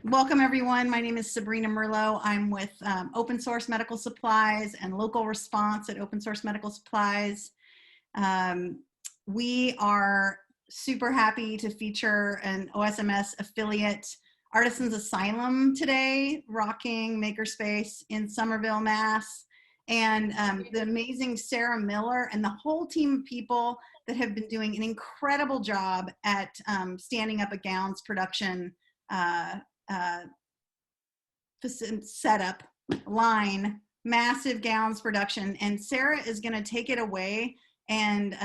Welcome everyone. My name is Sabrina Merlo. I'm with Open Source Medical Supplies and Local Response at Open Source Medical Supplies. We are super happy to feature an OSMS affiliate, Artisans Asylum, today, rocking makerspace in Somerville, Mass. And the amazing Sarah Miller and the whole team of people that have been doing an incredible job at standing up a gowns production setup line, massive gowns production, and Sarah is going to take it away and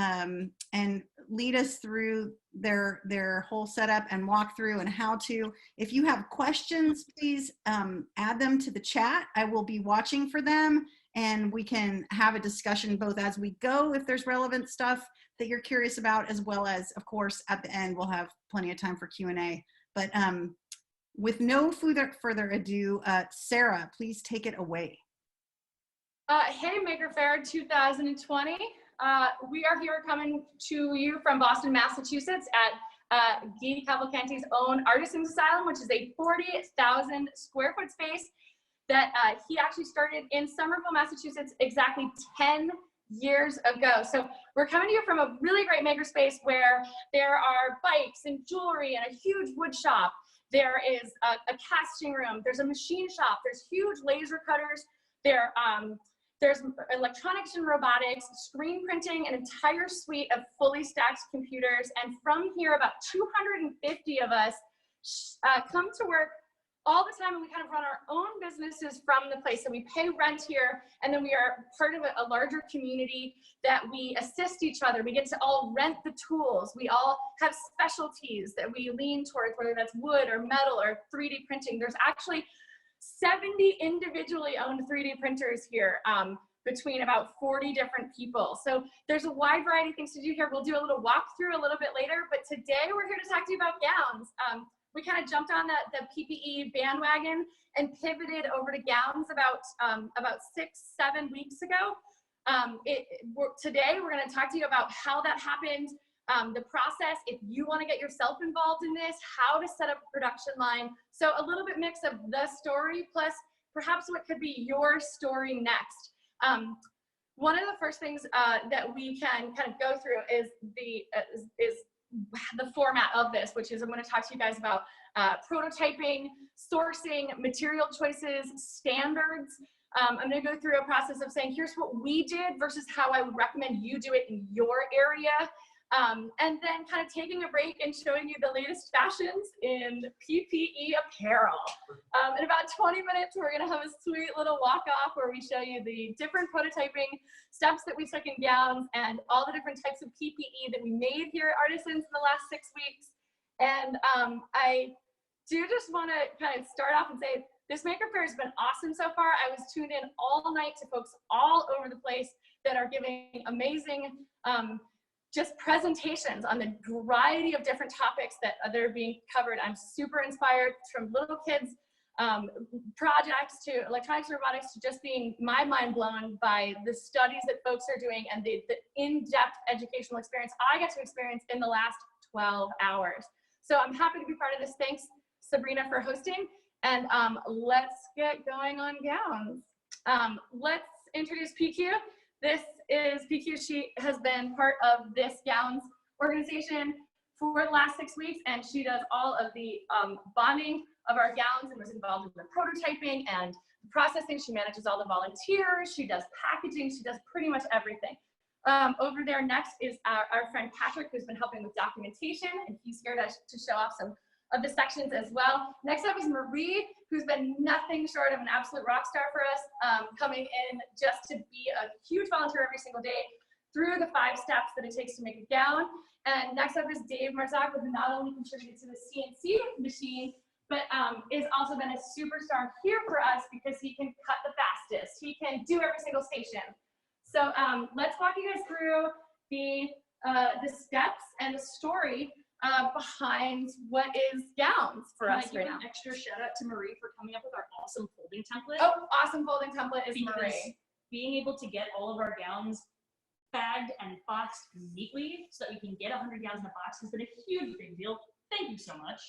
lead us through their whole setup and walk through and how to. If you have questions, please add them to the chat. I will be watching for them, and we can have a discussion both as we go if there's relevant stuff that you're curious about, as well as, of course, at the end we'll have plenty of time for Q&A. But with no further ado, Sarah, please take it away. Hey, Maker Fair 2020. We are here coming to you from Boston, Massachusetts at Guy Cavalcanti's own Artisans Asylum, which is a 40,000 square foot space that he actually started in Somerville, Massachusetts exactly 10 years ago. So we're coming to you from a really great makerspace where there are bikes and jewelry and a huge wood shop. There is a casting room, there's a machine shop, there's huge laser cutters, there's electronics and robotics, screen printing, an entire suite of fully stacked computers. And from here, about 250 of us come to work all the time, and we kind of run our own businesses from the place. So we pay rent here, and then we are part of a larger community that we assist each other. We get to all rent the tools. We all have specialties that we lean towards, whether that's wood or metal or 3D printing. There's actually 70 individually owned 3D printers here between about 40 different people. So there's a wide variety of things to do here. We'll do a little walkthrough a little bit later, but today we're here to talk to you about gowns. We kind of jumped on the PPE bandwagon and pivoted over to gowns about 6-7 weeks ago. Today we're going to talk to you about how that happened, the process, if you want to get yourself involved in this, how to set up a production line. So a little bit mix of the story plus perhaps what could be your story next. One of the first things that we can kind of go through is the format of this, which is I'm going to talk to you guys about prototyping, sourcing, material choices, standards. I'm going to go through a process of saying, here's what we did versus how I would recommend you do it in your area. And then kind of taking a break and showing you the latest fashions in PPE apparel. In about 20 minutes, we're going to have a sweet little walk-off where we show you the different prototyping steps that we took in gowns and all the different types of PPE that we made here at Artisans in the last 6 weeks. And I do just want to kind of start off and say, this Maker Fair has been awesome so far. I was tuned in all night to folks all over the place that are giving amazing just presentations on the variety of different topics that are being covered. I'm super inspired, from little kids projects to electronics and robotics to just being my mind blown by the studies that folks are doing and the in-depth educational experience I get to experience in the last 12 hours. So I'm happy to be part of this. Thanks, Sabrina, for hosting. And let's get going on gowns. Let's introduce PQ. This is PQ. She has been part of this gowns organization for the last 6 weeks, and she does all of the bonding of our gowns and was involved in the prototyping and the processing. She manages all the volunteers. She does packaging. She does pretty much everything. Over there next is our friend Patrick, who's been helping with documentation, and he's here to show off some of the sections as well. Next up is Marie, who's been nothing short of an absolute rock star for us, coming in just to be a huge volunteer every single day through the 5 steps that it takes to make a gown. And next up is Dave Marzak, who not only contributed to the CNC machine, but has also been a superstar here for us because he can cut the fastest. He can do every single station. So let's walk you guys through the steps and the story behind what is gowns for us right now. An extra shout out to Marie for coming up with our awesome folding template. Oh, awesome folding template is Marie. Being able to get all of our gowns bagged and boxed neatly so that we can get 100 gowns in a box has been a huge big deal. Thank you so much.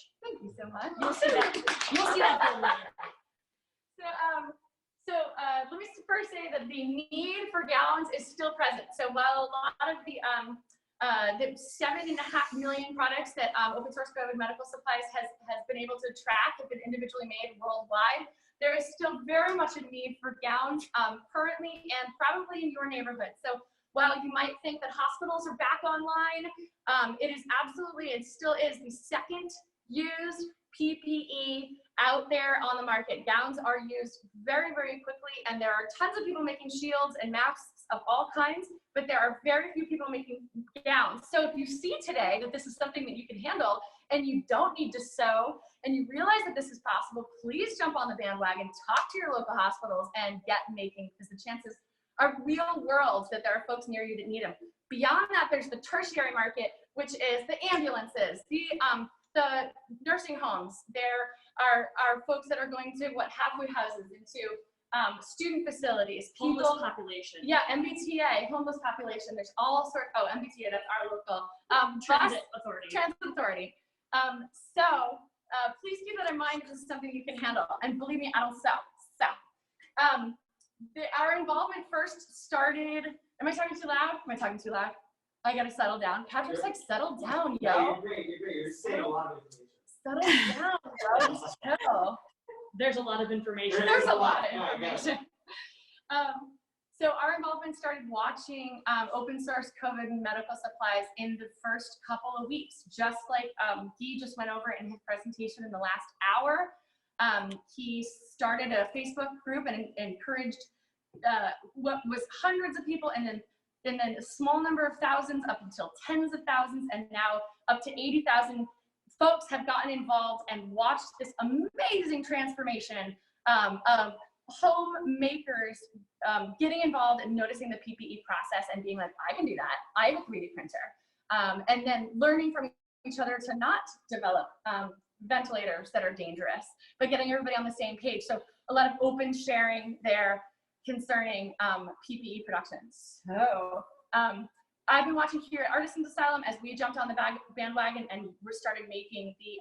you so much. You'll see that. You'll see that bill later. So let me first say that the need for gowns is still present. So while a lot of the 7.5 million products that open source COVID medical supplies has been able to track have been individually made worldwide, there is still very much a need for gowns currently and probably in your neighborhood. So while you might think that hospitals are back online, it is absolutely, it still is the second used PPE out there on the market. Gowns are used very, very quickly, and there are tons of people making shields and masks of all kinds, but there are very few people making gowns. So if you see today that this is something that you can handle and you don't need to sew and you realize that this is possible, please jump on the bandwagon, talk to your local hospitals and get making, because the chances are real world that there are folks near you that need them. Beyond that, there's the tertiary market, which is the ambulances, the nursing homes. There are folks that are going to halfway houses, into student facilities, Homeless population. Yeah, MBTA, homeless population. There's all sorts. Oh, MBTA, that's our local Transit authority. Transit authority. Please keep that in mind. This is something you can handle. And believe me, I don't sew. Our involvement first started. Am I talking too loud? Am I talking too loud? I gotta settle down. Patrick's like, settle down, yo. You're great. You're saying a lot of information. Settle down, bro. Just chill. There's a lot of information. There's a lot of information. So our involvement started watching open source COVID medical supplies in the first couple of weeks, just like Guy just went over in his presentation in the last hour. He started a Facebook group and encouraged what was hundreds of people, and then a small number of thousands up until tens of thousands, and now up to 80,000 folks have gotten involved and watched this amazing transformation of homemakers getting involved and noticing the PPE process and being like, I can do that. I have a 3D printer. And then learning from each other to not develop ventilators that are dangerous, but getting everybody on the same page. So a lot of open sharing there concerning PPE production. So I've been watching here at Artisans Asylum as we jumped on the bandwagon and we started making the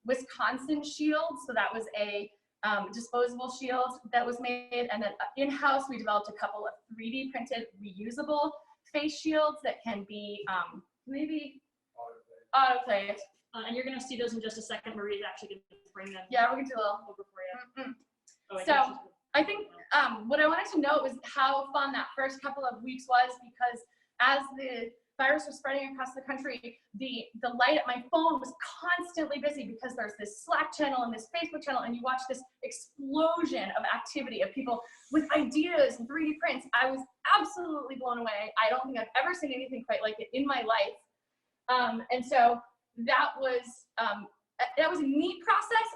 Wisconsin shield. So that was a disposable shield that was made, and then in-house we developed a couple of 3D printed reusable face shields that can be maybe autoclaved. And you're going to see those in just a second. Marie's actually going to bring them. Yeah, we're going to do a little over for you. So I think what I wanted to note was how fun that first couple of weeks was, because as the virus was spreading across the country, the light at my phone was constantly busy because there's this Slack channel and this Facebook channel, and you watch this explosion of activity of people with ideas and 3D prints. I was absolutely blown away. I don't think I've ever seen anything quite like it in my life. And so that was a neat process.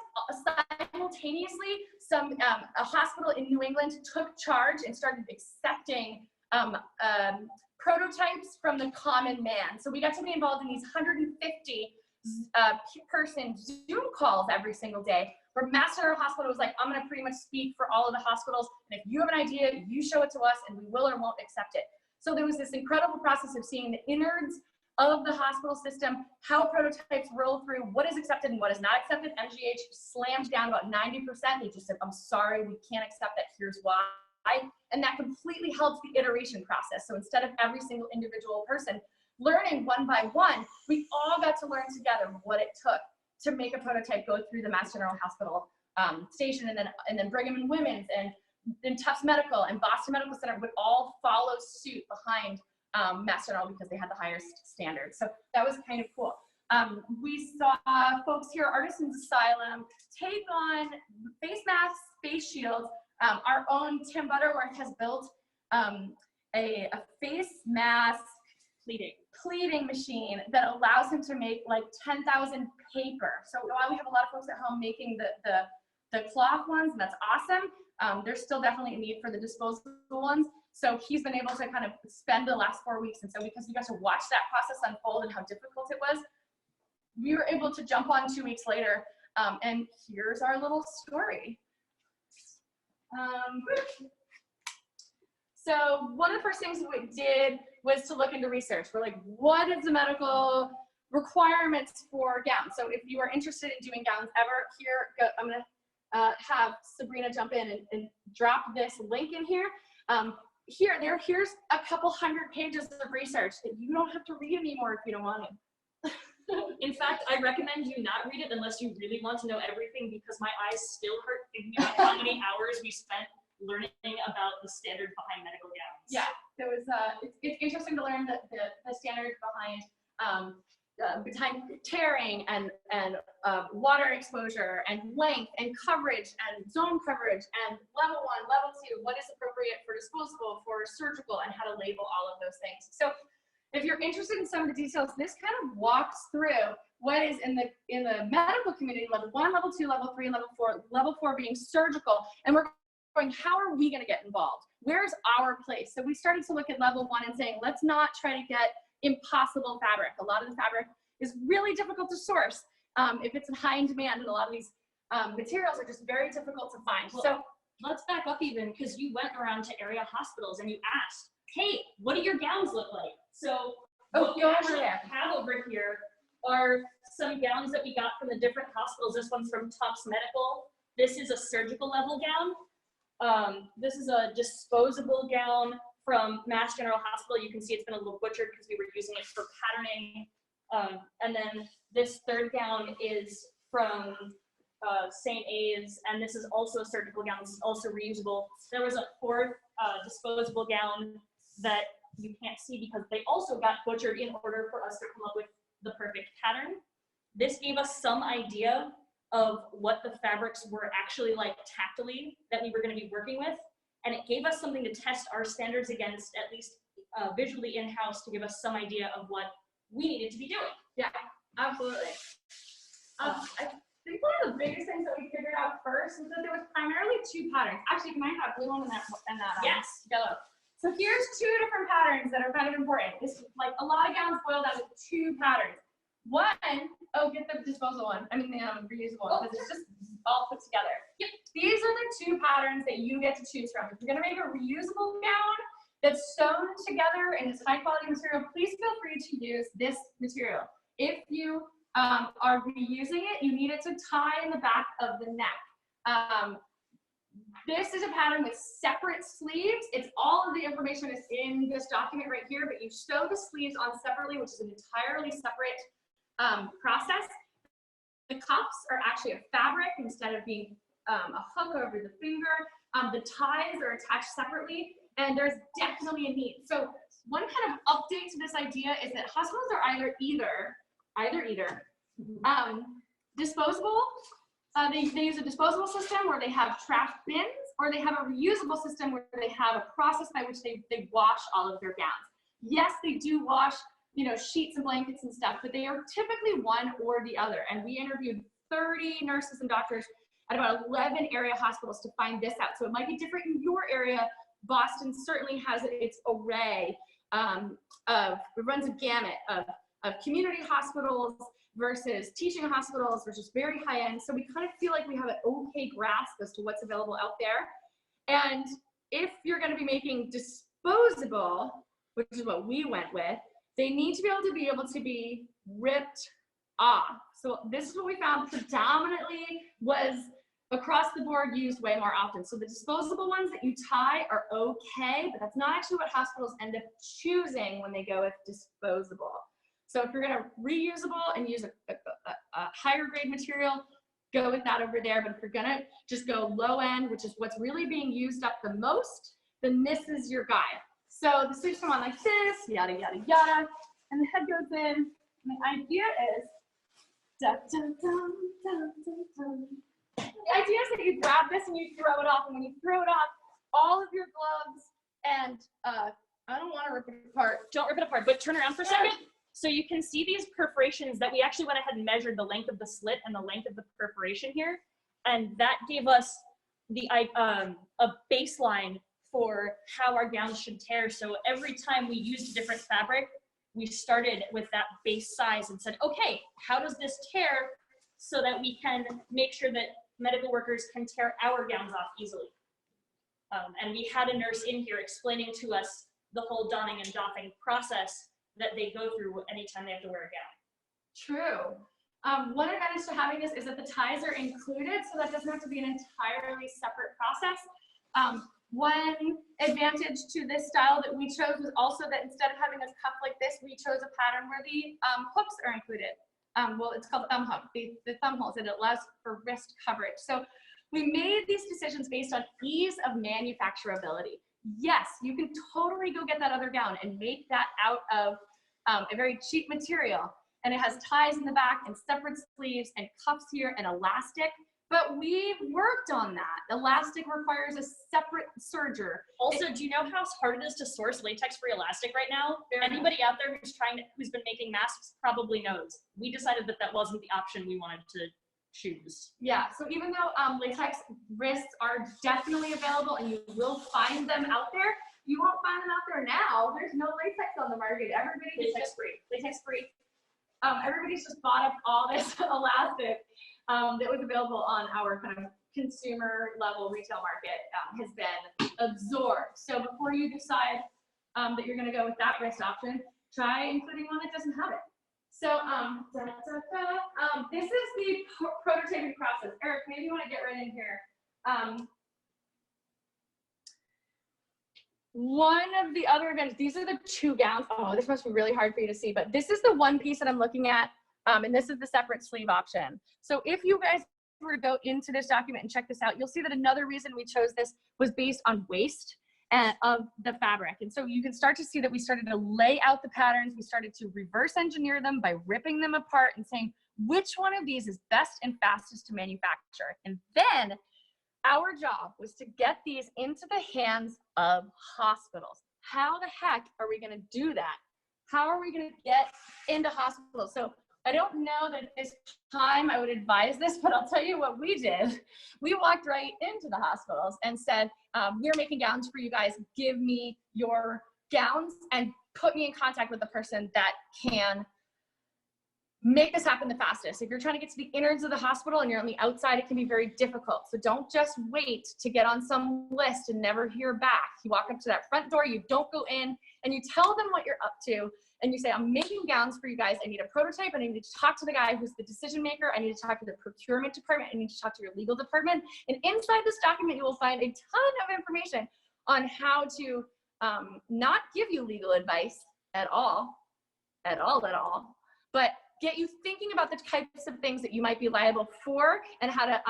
Simultaneously, a hospital in New England took charge and started accepting prototypes from the common man. So we got to be involved in these 150 person Zoom calls every single day, where Mass General Hospital was like, I'm going to pretty much speak for all of the hospitals, and if you have an idea, you show it to us and we will or won't accept it. So there was this incredible process of seeing the innards of the hospital system, how prototypes roll through, what is accepted and what is not accepted. MGH slammed down about 90%. They just said, I'm sorry, we can't accept that, here's why. And that completely helps the iteration process. So instead of every single individual person learning one by one, we all got to learn together what it took to make a prototype go through the Mass General Hospital station, and then Brigham and Women's and Tufts Medical and Boston Medical Center would all follow suit behind Mass General because they had the highest standards. So that was kind of cool. We saw folks here at Artisans Asylum take on face masks, face shields. Our own Tim Butterworth has built a face mask pleating machine that allows him to make like 10,000 paper. So while we have a lot of folks at home making the cloth ones, and that's awesome, there's still definitely a need for the disposable ones. So he's been able to kind of spend the last 4 weeks. And so because we got to watch that process unfold and how difficult it was, we were able to jump on 2 weeks later. And here's our little story. So one of the first things we did was to look into research. We're like, what is the medical requirements for gowns. So if you are interested in doing gowns ever, here, I'm gonna have Sabrina jump in and drop this link in here. Here's a couple hundred pages of research that you don't have to read anymore if you don't want to. In fact, I recommend you not read it unless you really want to know everything, because my eyes still hurt thinking about how many hours we spent learning about the standard behind medical gowns. Yeah, there was. It's interesting to learn the standards behind tearing and water exposure and length and coverage and zone coverage and level 1, level 2, what is appropriate for disposable, for surgical, and how to label all of those things. So if you're interested in some of the details, this kind of walks through what is in the medical community, level 1, level 2, level 3, level 4 being surgical, and we're going, how are we going to get involved? Where's our place? So we started to look at level 1 and saying, let's not try to get impossible fabric. A lot of the fabric is really difficult to source if it's high in demand, and a lot of these materials are just very difficult to find. Well, so let's back up even, because you went around to area hospitals and you asked, hey, what do your gowns look like? So what we actually have over here are some gowns that we got from the different hospitals. This one's from Tufts Medical. This is a surgical level gown. This is a disposable gown from Mass General Hospital. You can see it's been a little butchered because we were using it for patterning. And then this third gown is from St. A's, and this is also a surgical gown. This is also reusable. There was a fourth disposable gown that you can't see because they also got butchered in order for us to come up with the perfect pattern. This gave us some idea of what the fabrics were actually like tactily that we were going to be working with, and it gave us something to test our standards against, at least visually in-house, to give us some idea of what we needed to be doing. Yeah, absolutely. I think one of the biggest things that we figured out first was that there was primarily 2 patterns. Actually, can I have that blue one and that Yes. yellow? So here's 2 different patterns that are kind of important. This, like, a lot of gowns boil down to 2 patterns. One, get the disposable one. I mean the reusable one, because it's just all put together. Yep. These are the 2 patterns that you get to choose from. If you're gonna make a reusable gown that's sewn together in this high quality material, please feel free to use this material. If you are reusing it, you need it to tie in the back of the neck. This is a pattern with separate sleeves. It's all of the information is in this document right here, but you sew the sleeves on separately, which is an entirely separate process. The cuffs are actually a fabric instead of being a hook over the finger. The ties are attached separately, and there's definitely a need. So one kind of update to this idea is that hospitals are either disposable. They use a disposable system where they have trash bins, or they have a reusable system where they have a process by which they wash all of their gowns. Yes, they do wash, sheets and blankets and stuff, but they are typically one or the other. And we interviewed 30 nurses and doctors at about 11 area hospitals to find this out. So it might be different in your area. Boston certainly has its array it runs a gamut of community hospitals versus teaching hospitals versus very high end. So we kind of feel like we have an okay grasp as to what's available out there. And if you're going to be making disposable, which is what we went with, they need to be able to be ripped off. So this is what we found predominantly was across the board used way more often. So the disposable ones that you tie are okay, but that's not actually what hospitals end up choosing when they go with disposable. So if you're gonna reusable and use a higher grade material, go with that over there. But if you're gonna just go low end, which is what's really being used up the most, then this is your guide. So the sleeves come on like this, yada, yada, yada, and the head goes in. And the idea is, dun, dun, dun, dun, dun, dun. The idea is that you grab this and you throw it off, and when you throw it off, all of your gloves and I don't want to rip it apart. Don't rip it apart, but turn around for a second. So you can see these perforations that we actually went ahead and measured the length of the slit and the length of the perforation here, and that gave us the a baseline for how our gowns should tear. So every time we used a different fabric, we started with that base size and said, okay, how does this tear so that we can make sure that medical workers can tear our gowns off easily. And we had a nurse in here explaining to us the whole donning and doffing process that they go through anytime they have to wear a gown. True. One advantage to having this is that the ties are included, so that doesn't have to be an entirely separate process. One advantage to this style that we chose was also that instead of having a cuff like this, we chose a pattern where the hooks are included. Well, it's called thumb hook, the thumb holes, and it allows for wrist coverage. So we made these decisions based on ease of manufacturability. Yes, you can totally go get that other gown and make that out of a very cheap material. And it has ties in the back and separate sleeves and cuffs here and elastic. But we've worked on that. Elastic requires a separate serger. Also, do you know how hard it is to source latex-free elastic right now? Anybody out there who's been making masks probably knows. We decided that that wasn't the option we wanted to choose. Yeah, so even though latex wrists are definitely available and you will find them out there, you won't find them out there now. There's no latex on the market. Everybody's Latex-free. Latex-free. Everybody's just bought up all this elastic that was available on our kind of consumer level retail market has been absorbed. So before you decide that you're going to go with that wrist option, try including one that doesn't have it. So this is the prototyping process. Eric, maybe you want to get right in here. One of the other events, these are the two gowns. Oh, this must be really hard for you to see, but this is the one piece that I'm looking at, and this is the separate sleeve option. So if you guys were to go into this document and check this out, you'll see that another reason we chose this was based on waste of the fabric. And so you can start to see that we started to lay out the patterns. We started to reverse engineer them by ripping them apart and saying, which one of these is best and fastest to manufacture? And then our job was to get these into the hands of hospitals. How the heck are we going to do that? How are we going to get into hospitals? So I don't know that at this time I would advise this, but I'll tell you what we did. We walked right into the hospitals and said, we're making gowns for you guys. Give me your gowns and put me in contact with the person that can make this happen the fastest. If you're trying to get to the innards of the hospital and you're on the outside, it can be very difficult. So don't just wait to get on some list and never hear back. You walk up to that front door, you don't go in, and you tell them what you're up to. And you say, I'm making gowns for you guys. I need a prototype, and I need to talk to the guy who's the decision maker. I need to talk to the procurement department. I need to talk to your legal department. And inside this document, you will find a ton of information on how to not give you legal advice at all, but get you thinking about the types of things that you might be liable for and how to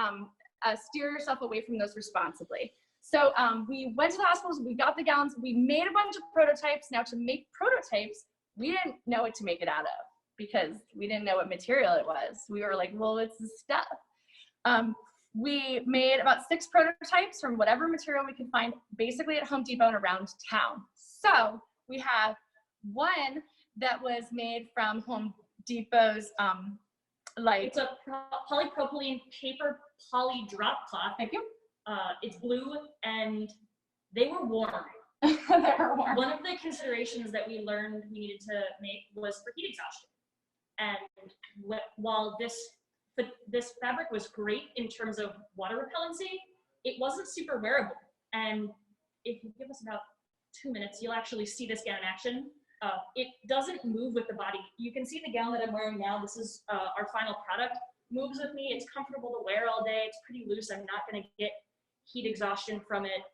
steer yourself away from those responsibly. So we went to the hospitals, we got the gowns, we made a bunch of prototypes. Now to make prototypes, we didn't know what to make it out of because we didn't know what material it was. We were like, well, it's the stuff. We made about 6 prototypes from whatever material we could find basically at Home Depot and around town. So we have one that was made from Home Depot's it's a polypropylene paper poly drop cloth. Thank you. It's blue and they were warm. One of the considerations that we learned we needed to make was for heat exhaustion. And while this fabric was great in terms of water repellency, it wasn't super wearable. And if you give us about 2 minutes, you'll actually see this gown in action. It doesn't move with the body. You can see the gown that I'm wearing now. This is our final product. Moves with me. It's comfortable to wear all day. It's pretty loose. I'm not going to get heat exhaustion from it.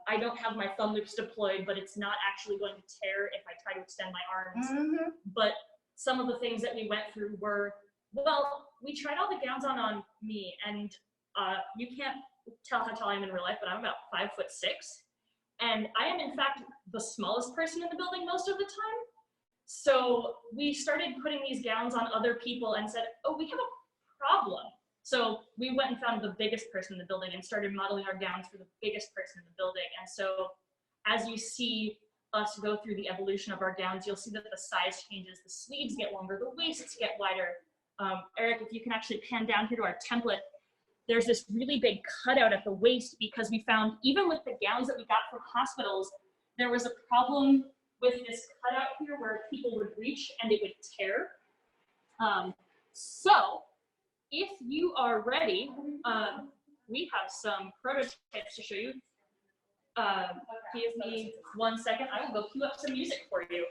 I don't have my thumb loops deployed, but it's not actually going to tear if I try to extend my arms. Mm-hmm. But some of the things that we went through were, well, we tried all the gowns on me, and you can't tell how tall I am in real life, but I'm about 5'6". And I am, in fact, the smallest person in the building most of the time. So we started putting these gowns on other people and said, oh, we have a problem. So we went and found the biggest person in the building and started modeling our gowns for the biggest person in the building. And so as you see us go through the evolution of our gowns, you'll see that the size changes, the sleeves get longer, the waists get wider. Eric, if you can actually pan down here to our template, there's this really big cutout at the waist because we found even with the gowns that we got from hospitals, there was a problem with this cutout here where people would reach and it would tear. So if you are ready, we have some prototypes to show you. Give me 1 second. I will go cue up some music for you.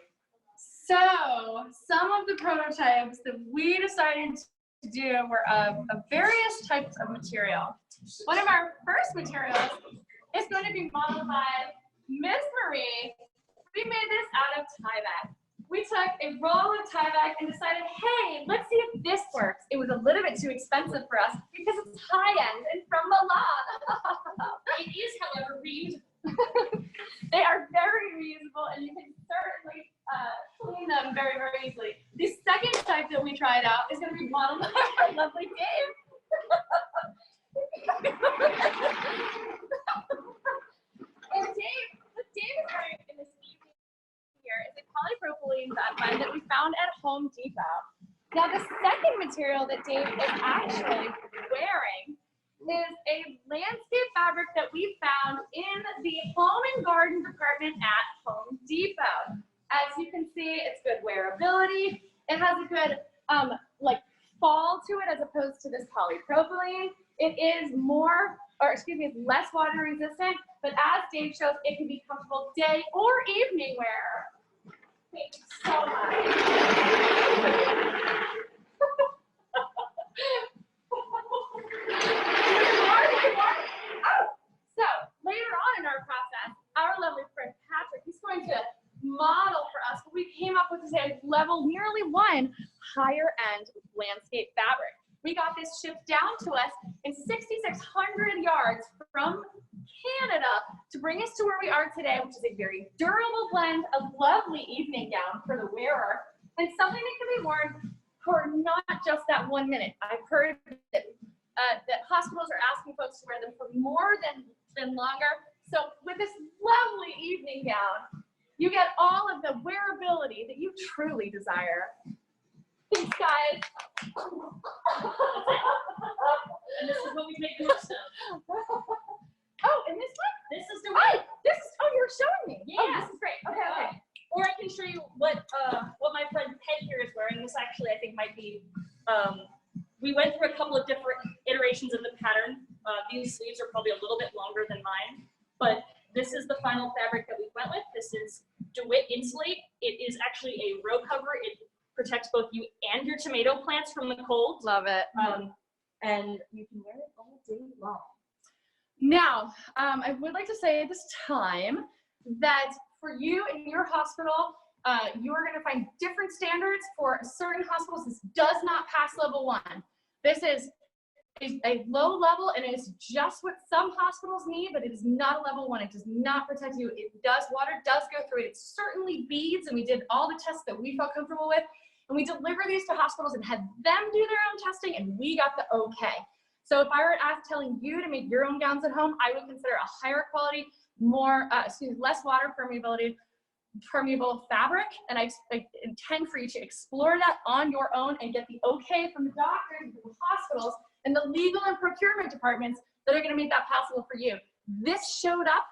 So some of the prototypes that we decided to do were of various types of material. One of our first materials is going to be modeled by Miss Marie. We made this out of Tyvek. We took a roll of Tyvek and decided, hey, let's see if this works. It was a little bit too expensive for us because it's high-end and from Milan. It is, however, reusable. They are very reusable, and you can certainly clean them very, very easily. The second type that we tried out is going to be modeled by our lovely Dave. And Dave, what Dave is wearing in this evening here is a polypropylene backline that we found at Home Depot. Now, the second material that Dave is actually wearing is a landscape fabric that we found in the home and garden department at Home Depot. As you can see, it's good wearability. It has a good like fall to it as opposed to this polypropylene. It is more, or excuse me, it's less water resistant, but as Dave shows, it can be comfortable day or evening wear. Thank you so much. So later on in our process, our lovely friend Patrick, he's going to model for us what we came up with as a level nearly 1 higher end landscape fabric. We got this shipped down to us in 6,600 yards from Canada to bring us to where we are today, which is a very durable blend of lovely evening gown for the wearer and something that can be worn for not just that 1 minute. I've heard that hospitals are asking folks to wear them for more than longer. So with this lovely evening gown, you get all of the wearability that you truly desire. Thanks, guys. And this is what we make the most of. Oh, and this one? This is the one. Oh, you're showing me. Yeah. Oh, this is great. Okay, okay. Or I can show you what my friend Peg here is wearing. This actually I think might be, we went through a couple of different iterations of the pattern. These sleeves are probably a little bit longer than mine, but this is the final fabric that we went with. This is DeWitt Insulate. It is actually a row cover. It protects both you and your tomato plants from the cold. Love it. And you can wear it all day long. Now, I would like to say at this time that for you in your hospital, you are going to find different standards for certain hospitals. This does not pass level 1. This is a low level, and it is just what some hospitals need, but it is not a level 1. It does not protect you. It does, water does go through it. It certainly beads, and we did all the tests that we felt comfortable with, and we deliver these to hospitals and had them do their own testing, and we got the okay. So if I were telling you to make your own gowns at home, I would consider a higher quality, less water permeable fabric, and I intend for you to explore that on your own and get the okay from the doctors and the hospitals and the legal and procurement departments that are going to make that possible for you. This showed up,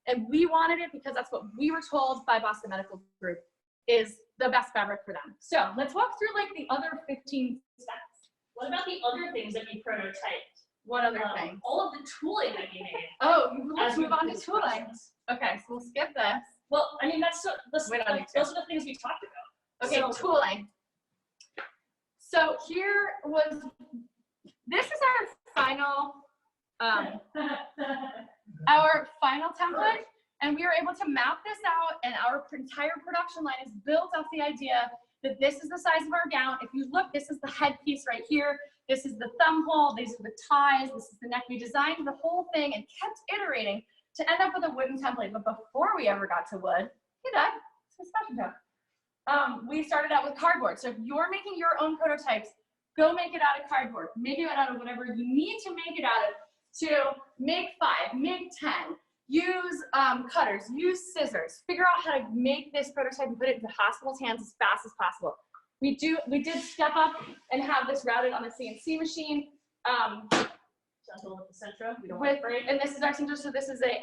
and we wanted it because that's what we were told by Boston Medical Group is the best fabric for them. So let's walk through like the other 15 steps. What about the other things that you prototyped? What other things? All of the tooling that you made. Oh, let's move on to tooling. Okay, so we'll skip this. Well, I mean, those are the things we talked about. Okay, so, tooling. So here was, this is our final template, and we were able to map this out, and our entire production line is built off the idea that this is the size of our gown. If you look, this is the headpiece right here. This is the thumb hole. These are the ties. This is the neck. We designed the whole thing and kept iterating to end up with a wooden template. But before we ever got to wood, hey Dad, it's a fashion joke. We started out with cardboard. So if you're making your own prototypes, go make it out of cardboard. Make it out of whatever you need to make it out of to make 5, make 10. Use cutters, use scissors. Figure out how to make this prototype and put it into the hospital's hands as fast as possible. We did step up and have this routed on the CNC machine. Gentle with the Centra. We don't want to break. And this is our Centra, so this is a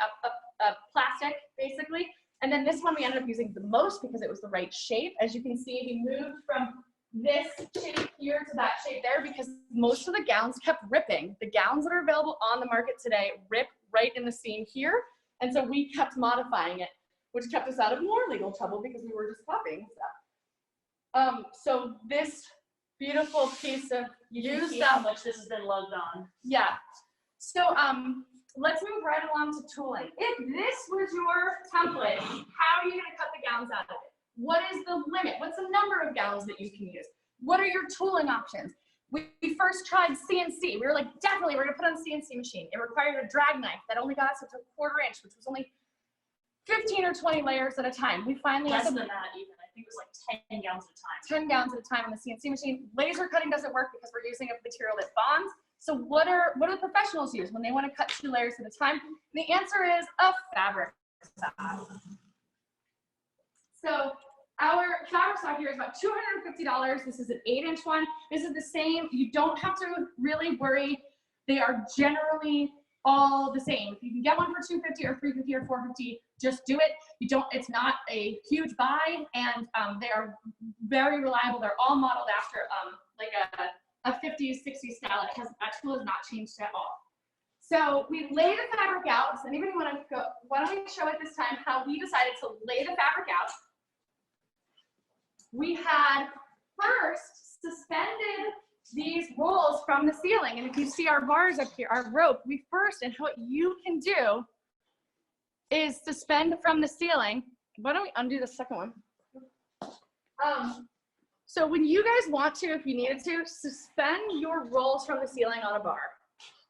plastic, basically. And then this one we ended up using the most because it was the right shape. As you can see, we moved from this shape here to that shape there because most of the gowns kept ripping. The gowns that are available on the market today rip right in the seam here. And so we kept modifying it, which kept us out of more legal trouble because we were just copying stuff. So this beautiful piece of You can used see how up, much this has been lugged on. yeah. So let's move right along to tooling. If this was your template, how are you gonna cut the gowns out of it? What is the limit? What's the number of gowns that you can use? What are your tooling options? We first tried CNC. We were like, definitely, we're gonna put on a CNC machine. It required a drag knife that only got us up to 1/4 inch, which was only 15 or 20 layers at a time. We finally Less had than that even. I think it was like 10 gowns at a time. 10 gowns at a time on the CNC machine. Laser cutting doesn't work because we're using a material that bonds. So what do the professionals use when they want to cut 2 layers at a time? And the answer is a fabric saw. So our fabric saw here is about $250. This is an 8-inch one. This is the same. You don't have to really worry. They are generally all the same. If you can get one for $250 or $350 or $450, just do it. It's not a huge buy, and they are very reliable. They're all modeled after like a 50s, 60s style. That tool has not changed at all. So we lay the fabric out. Does anybody want to go? Why don't we show at this time how we decided to lay the fabric out? We had first suspended these rolls from the ceiling. And if you see our bars up here, our rope, we first, and what you can do is suspend from the ceiling. Why don't we undo the second one? So when you guys want to, if you needed to, suspend your rolls from the ceiling on a bar.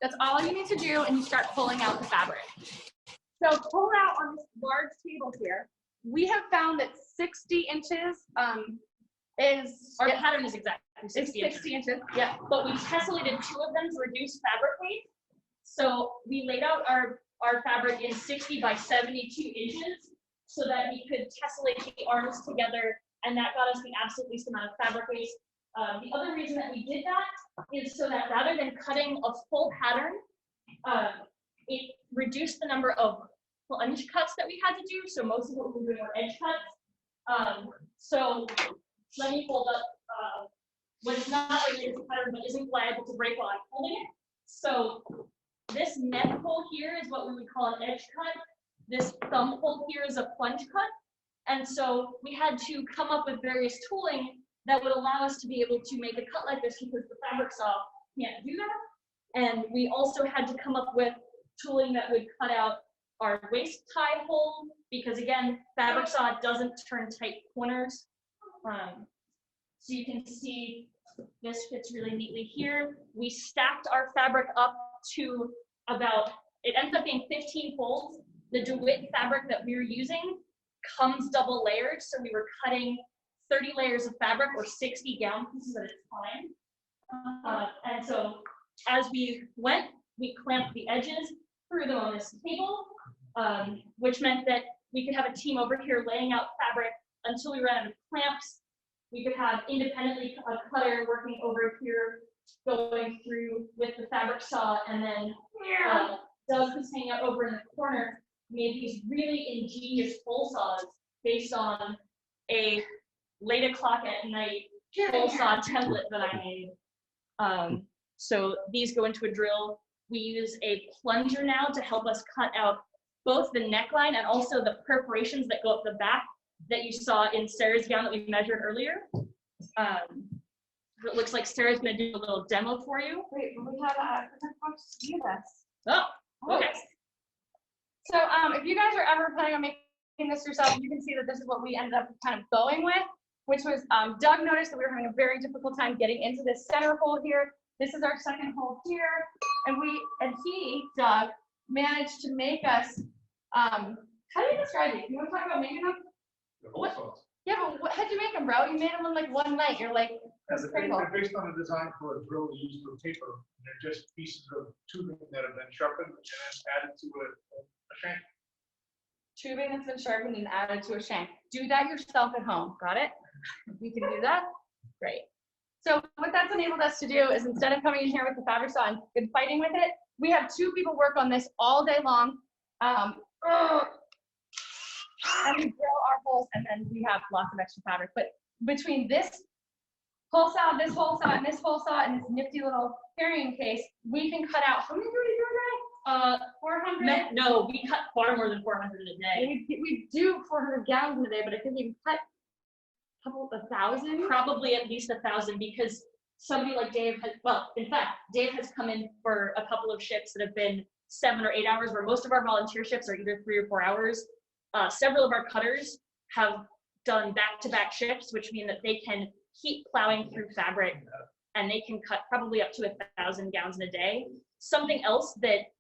That's all you need to do, and you start pulling out the fabric. So pull out on this large table here. We have found that 60 inches is Our pattern is exactly 60 inches. Yeah, but we tessellated 2 of them to reduce fabric weight. So we laid out our fabric in 60 by 72 inches so that we could tessellate the arms together, and that got us the absolute least amount of fabric waste. The other reason that we did that is so that rather than cutting a full pattern, it reduced the number of plunge cuts that we had to do. So most of what we were doing were edge cuts. So let me hold up what is not related to pattern but isn't liable to break while I'm holding it. So this neck hole here is what we would call an edge cut. This thumb hole here is a plunge cut. And so we had to come up with various tooling that would allow us to be able to make a cut like this because the fabric saw can't do that. And we also had to come up with tooling that would cut out our waist tie hole because, again, fabric saw doesn't turn tight corners. So you can see this fits really neatly here. We stacked our fabric up to about, it ended up being 15 folds. The DeWitt fabric that we were using comes double layered, so we were cutting 30 layers of fabric or 60 gown pieces at a time. And so as we went, we clamped the edges, threw them on this table, which meant that we could have a team over here laying out fabric until we ran out of clamps. We could have independently a cutter working over here, going through with the fabric saw, and then Doug, who's hanging out over in the corner, made these really ingenious pole saws based on a late o'clock at night pole saw template that I made. So these go into a drill. We use a plunger now to help us cut out both the neckline and also the perforations that go up the back that you saw in Sarah's gown that we measured earlier. It looks like Sarah's gonna do a little demo for you. Wait, we have folks to do this. Oh, okay. So if you guys are ever planning on making this yourself, you can see that this is what we ended up kind of going with, which was Doug noticed that we were having a very difficult time getting into this center hole here. This is our second hole here, and he, Doug, managed to make us. How do you describe it? You want to talk about making them? What? Yeah, but what, how'd you make them, bro? You made them in like one night. You're like, that's crazy. They're based on a design for a drill used for paper. They're just pieces of tubing that have been sharpened and then added to a shank. Tubing that's been sharpened and added to a shank. Do that yourself at home. Got it? You can do that? Great. So what that's enabled us to do is instead of coming in here with the fabric saw and fighting with it, we have 2 people work on this all day long. And we drill our holes, and then we have lots of extra fabric. But between this hole saw, this hole saw, and this hole saw, and this nifty little carrying case, we can cut out. How many do we do a day? 400? No, we cut far more than 400 a day. We do 400 gallons in a day, but I think we can cut Couple 1,000? Probably at least 1,000, because somebody like Dave has, well, in fact, Dave has come in for a couple of shifts that have been 7 or 8 hours, where most of our volunteer shifts are either 3 or 4 hours. Several of our cutters have done back-to-back shifts, which mean that they can keep plowing through fabric, and they can cut probably up to 1,000 gowns in a day. Something else that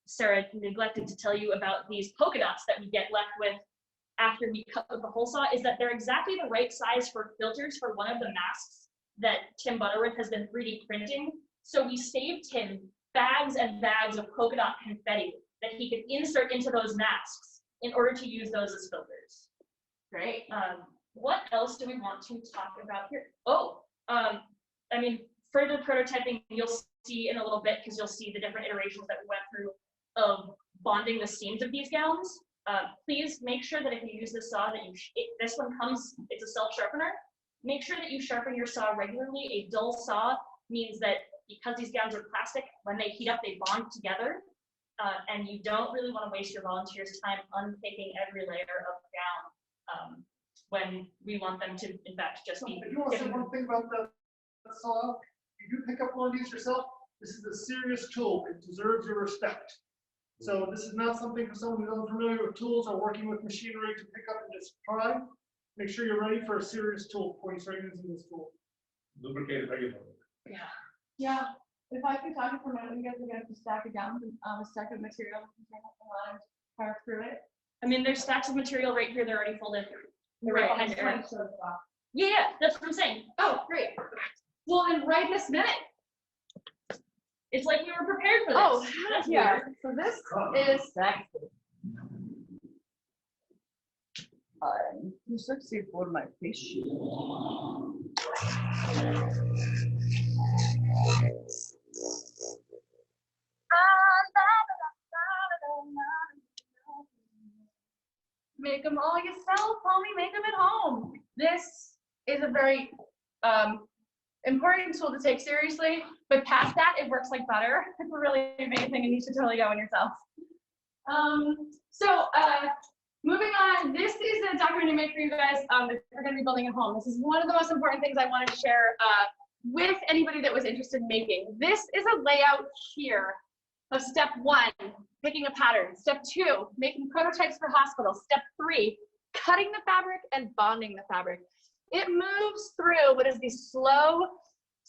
Sarah neglected to tell you about these polka dots that we get left with after we cut with the hole saw is that they're exactly the right size for filters for one of the masks that Tim Butterworth has been 3D printing. So we saved him bags and bags of polka dot confetti that he could insert into those masks in order to use those as filters. Great. What else do we want to talk about here? Oh, I mean, further prototyping you'll see in a little bit, because you'll see the different iterations that we went through of bonding the seams of these gowns. Please make sure that if you use the saw that this one comes, it's a self sharpener. Make sure that you sharpen your saw regularly. A dull saw means that because these gowns are plastic, when they heat up, they bond together. And you don't really want to waste your volunteers' time unpicking every layer of gown when we want them to, in fact, just be. If you want to say one thing about the saw, if you pick up one of these yourself, this is a serious tool. It deserves your respect. So this is not something for someone who's unfamiliar with tools or working with machinery to pick up and just try. Make sure you're ready for a serious tool before you start using this tool. Lubricate it regularly. Yeah. Yeah. If I could talk for a minute, you guys are going to stack it down, a stack of material, and fire through it. I mean, there's stacks of material right here. They're already folded. They're right behind that's Eric. what I saw. Yeah, that's what I'm saying. Oh, great. Well, then right this minute. It's like we were prepared for this. Oh, That's yeah. weird. So this is I'm too sexy for my fish. make them all yourself, homie. Make them at home. This is a very important tool to take seriously, but past that, it works like butter. It's really amazing, and you should totally go on yourself. Moving on, this is a document I made for you guys if you're going to be building a home. This is one of the most important things I wanted to share with anybody that was interested in making. This is a layout here of step 1, picking a pattern. Step 2, making prototypes for hospitals. Step 3, cutting the fabric and bonding the fabric. It moves through what is the slow,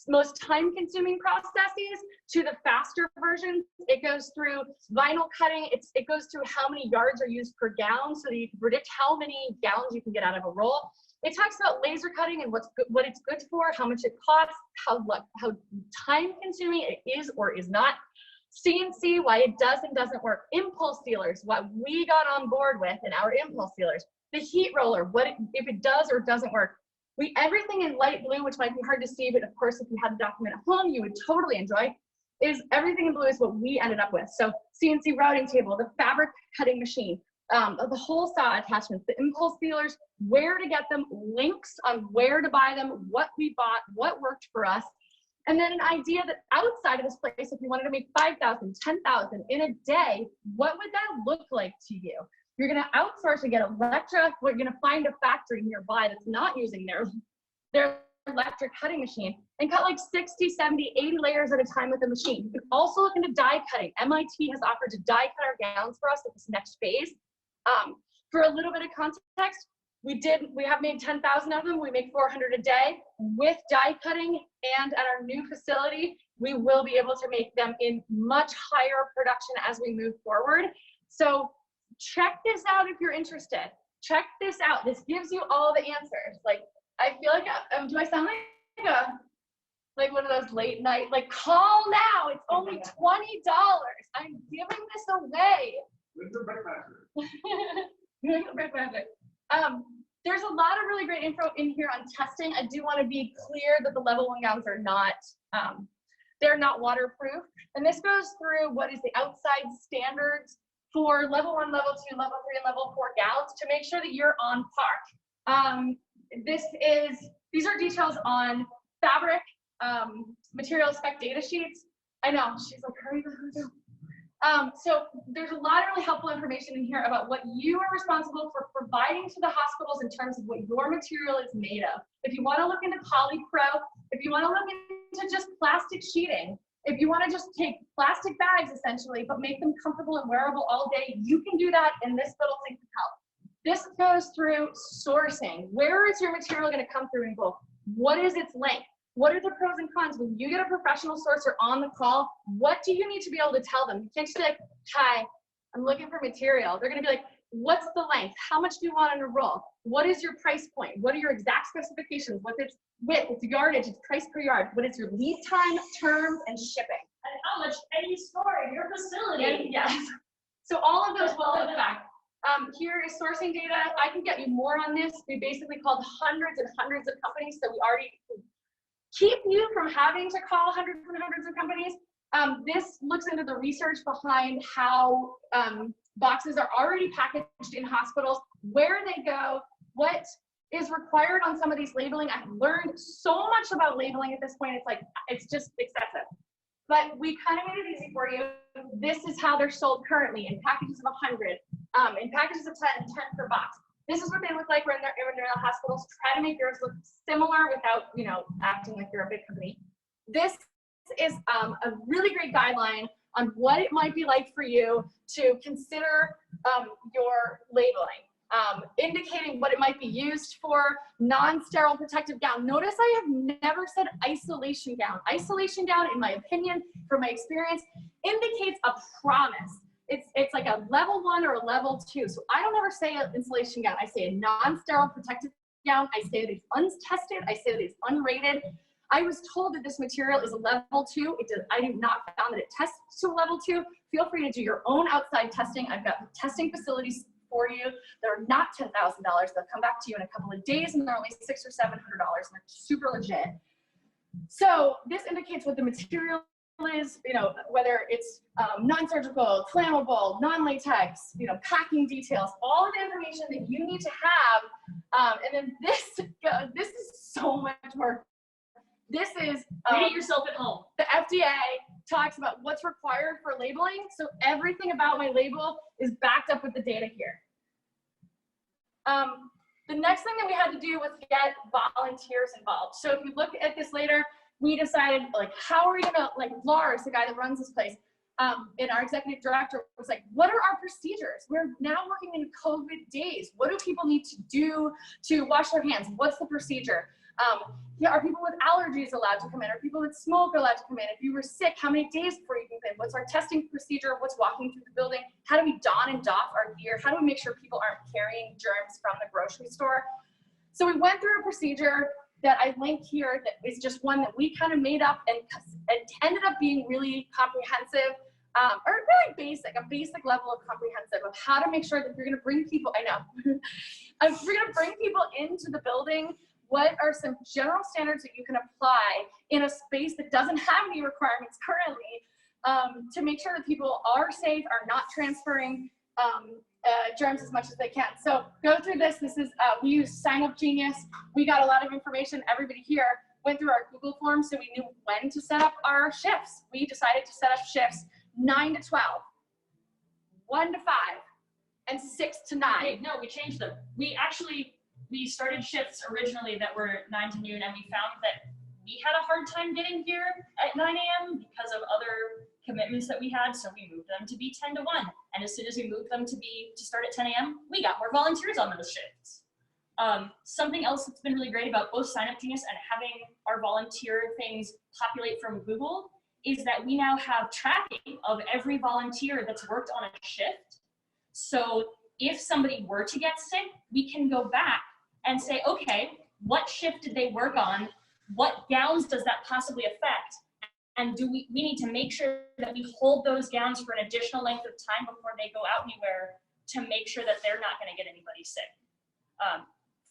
most time-consuming processes to the faster versions. It goes through vinyl cutting. It goes through how many yards are used per gown, so that you can predict how many gowns you can get out of a roll. It talks about laser cutting and what it's good for, how much it costs, how time-consuming it is or is not. CNC, why it does and doesn't work. Impulse sealers, what we got on board with in our impulse sealers. The heat roller, if it does or doesn't work. Everything in light blue, which might be hard to see, but of course, if you had the document at home, you would totally enjoy, is everything in blue is what we ended up with. So CNC routing table, the fabric cutting machine, the whole saw attachments, the impulse sealers, where to get them, links on where to buy them, what we bought, what worked for us. And then an idea that outside of this place, if you wanted to make 5,000, 10,000 in a day, what would that look like to you? You're going to outsource and get Electra. We're going to find a factory nearby that's not using their electric cutting machine and cut like 60, 70, 80 layers at a time with the machine. You can also look into die cutting. MIT has offered to die cut our gowns for us at this next phase. For a little bit of context, we have made 10,000 of them. We make 400 a day. With die cutting and at our new facility, we will be able to make them in much higher production as we move forward. So check this out if you're interested. Check this out. This gives you all the answers. Like, I feel like, do I sound like one of those late night, like, call now, it's only $20. I'm giving this away. With the breakmaster. There's a lot of really great info in here on testing. I do want to be clear that the level 1 gowns are not, they're not waterproof. And this goes through what is the outside standards for level 1, level 2, level 3, and level 4 gowns to make sure that you're on par. These are details on fabric, material spec data sheets. I know, she's like, hurry. So there's a lot of really helpful information in here about what you are responsible for providing to the hospitals in terms of what your material is made of. If you want to look into polypro, if you want to look into just plastic sheeting, if you want to just take plastic bags essentially, but make them comfortable and wearable all day, you can do that in this little thing to help. This goes through sourcing. Where is your material going to come through in bulk? What is its length? What are the pros and cons? When you get a professional sourcer on the call, what do you need to be able to tell them? You can't just be like, hi, I'm looking for material. They're going to be like, what's the length? How much do you want on a roll? What is your price point? What are your exact specifications? What's its width, its yardage, its price per yard? What is your lead time, terms, and shipping? And how much can you store in your facility? And yes. So all of those will affect. Here is sourcing data. I can get you more on this. We basically called hundreds and hundreds of companies, so we already keep you from having to call hundreds and hundreds of companies. This looks into the research behind how boxes are already packaged in hospitals, where they go, what is required on some of these labeling. I've learned so much about labeling at this point. It's like, it's just excessive. But we kind of made it easy for you. This is how they're sold currently in packages of 100, in packages of 10 per box. This is what they look like when they're in the hospitals. Try to make yours look similar without, you know, acting like you're a big company. This is a really great guideline on what it might be like for you to consider your labeling. Indicating what it might be used for, non-sterile protective gown. Notice I have never said isolation gown. Isolation gown, in my opinion, from my experience, indicates a promise. It's like a level 1 or a level 2. So I don't ever say an insulation gown. I say a non-sterile protective gown. I say that it's untested. I say that it's unrated. I was told that this material is a level 2. I do not found that it tests to a level 2. Feel free to do your own outside testing. I've got testing facilities for you. They're not $10,000. They'll come back to you in a couple of days, and they're only $600 or $700, and they're super legit. So this indicates what the material is, you know, whether it's non-surgical, flammable, non-latex, you know, packing details, all of the information that you need to have. And then this is so much more. This is read it yourself at home. The FDA talks about what's required for labeling. So everything about my label is backed up with the data here. The next thing that we had to do was get volunteers involved. So if you look at this later, we decided, like, how are we gonna, like, Lars, the guy that runs this place, and our executive director was like, what are our procedures? We're now working in COVID days. What do people need to do to wash their hands? What's the procedure? Are people with allergies allowed to come in? Are people with smoke allowed to come in? If you were sick, how many days before you can come in? What's our testing procedure? What's walking through the building? How do we don and doff our gear? How do we make sure people aren't carrying germs from the grocery store? So we went through a procedure that I linked here that is just one that we kind of made up, and it ended up being really comprehensive, or very basic, a basic level of comprehensive of how to make sure that if you're going to bring people, I know, if you're going to bring people into the building, what are some general standards that you can apply in a space that doesn't have any requirements currently, to make sure that people are safe, are not transferring germs as much as they can. So go through this. This is, we use Sign Up Genius. We got a lot of information. Everybody here went through our Google forms, so we knew when to set up our shifts. We decided to set up shifts 9 to 12, 1 to 5, and 6 to 9. Wait, no, we changed them. We started shifts originally that were 9 to noon, and we found that we had a hard time getting here at 9 a.m. because of other commitments that we had, so we moved them to be 10 to 1. And as soon as we moved them to start at 10 a.m., we got more volunteers on those shifts. Something else that's been really great about both Sign Up Genius and having our volunteer things populate from Google is that we now have tracking of every volunteer that's worked on a shift. So if somebody were to get sick, we can go back and say, okay, what shift did they work on? What gowns does that possibly affect? And do we need to make sure that we hold those gowns for an additional length of time before they go out anywhere to make sure that they're not gonna get anybody sick.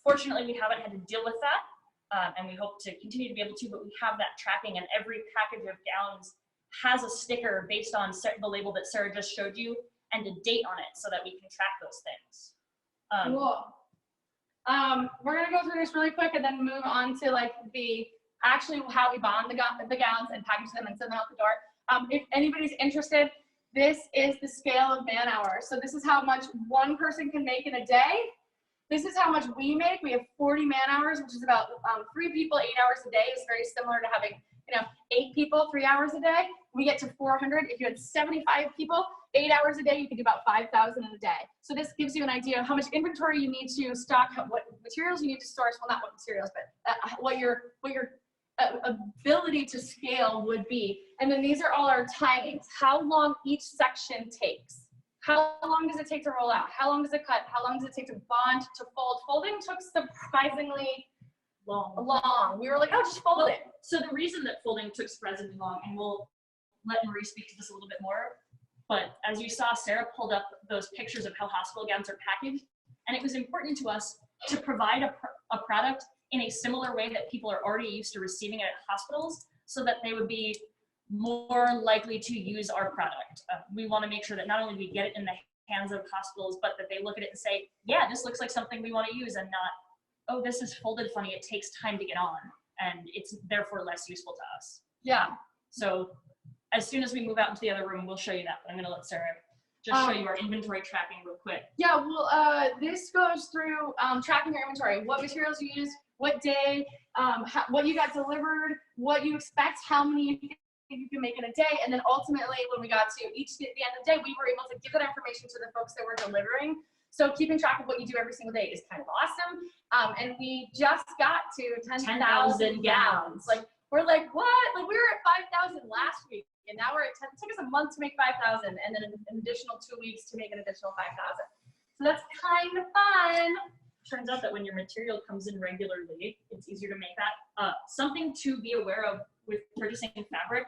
Fortunately, we haven't had to deal with that, and we hope to continue to be able to, but we have that tracking, and every package of gowns has a sticker based on the label that Sarah just showed you and a date on it so that we can track those things. Cool. We're gonna go through this really quick and then move on to like actually how we bond the gowns and package them and send them out the door. If anybody's interested, This is the scale of man hours. So this is how much one person can make in a day. This is how much we make. We have 40 man hours, which is about 3 people, 8 hours a day. Is very similar to having, 8 people, 3 hours a day. We get to 400. If you had 75 people, 8 hours a day, you could do about 5,000 in a day. So this gives you an idea of how much inventory you need to stock, what materials you need to source. Well, not what materials, but what your ability to scale would be. And then these are all our timings. How long each section takes. How long does it take to roll out? How long does it cut? How long does it take to bond, to fold? Folding took surprisingly long. We were like, oh, just fold it. So the reason that folding took surprisingly long, and we'll let Marie speak to this a little bit more, but as you saw, Sarah pulled up those pictures of how hospital gowns are packaged, and it was important to us to provide a product in a similar way that people are already used to receiving it at hospitals, so that they would be more likely to use our product. We want to make sure that not only we get it in the hands of hospitals, but that they look at it and say, yeah, this looks like something we want to use, and not, oh, this is folded funny, it takes time to get on, and it's therefore less useful to us. Yeah. So as soon as we move out into the other room, we'll show you that, but I'm going to let Sarah just show you our inventory tracking real quick. Yeah, well, this goes through tracking your inventory, what materials you use, what day, what you got delivered, what you expect, how many you can make in a day, and then ultimately when we got to at the end of the day, we were able to give that information to the folks that were delivering. So keeping track of what you do every single day is kind of awesome. And we just got to 10,000 gowns. Like, we're like, what? Like, we were at 5,000 last week, and now we're at 10. It took us a month to make 5,000, and then an additional 2 weeks to make an additional 5,000. So that's kind of fun. Turns out that when your material comes in regularly, it's easier to make that. Something to be aware of with purchasing fabric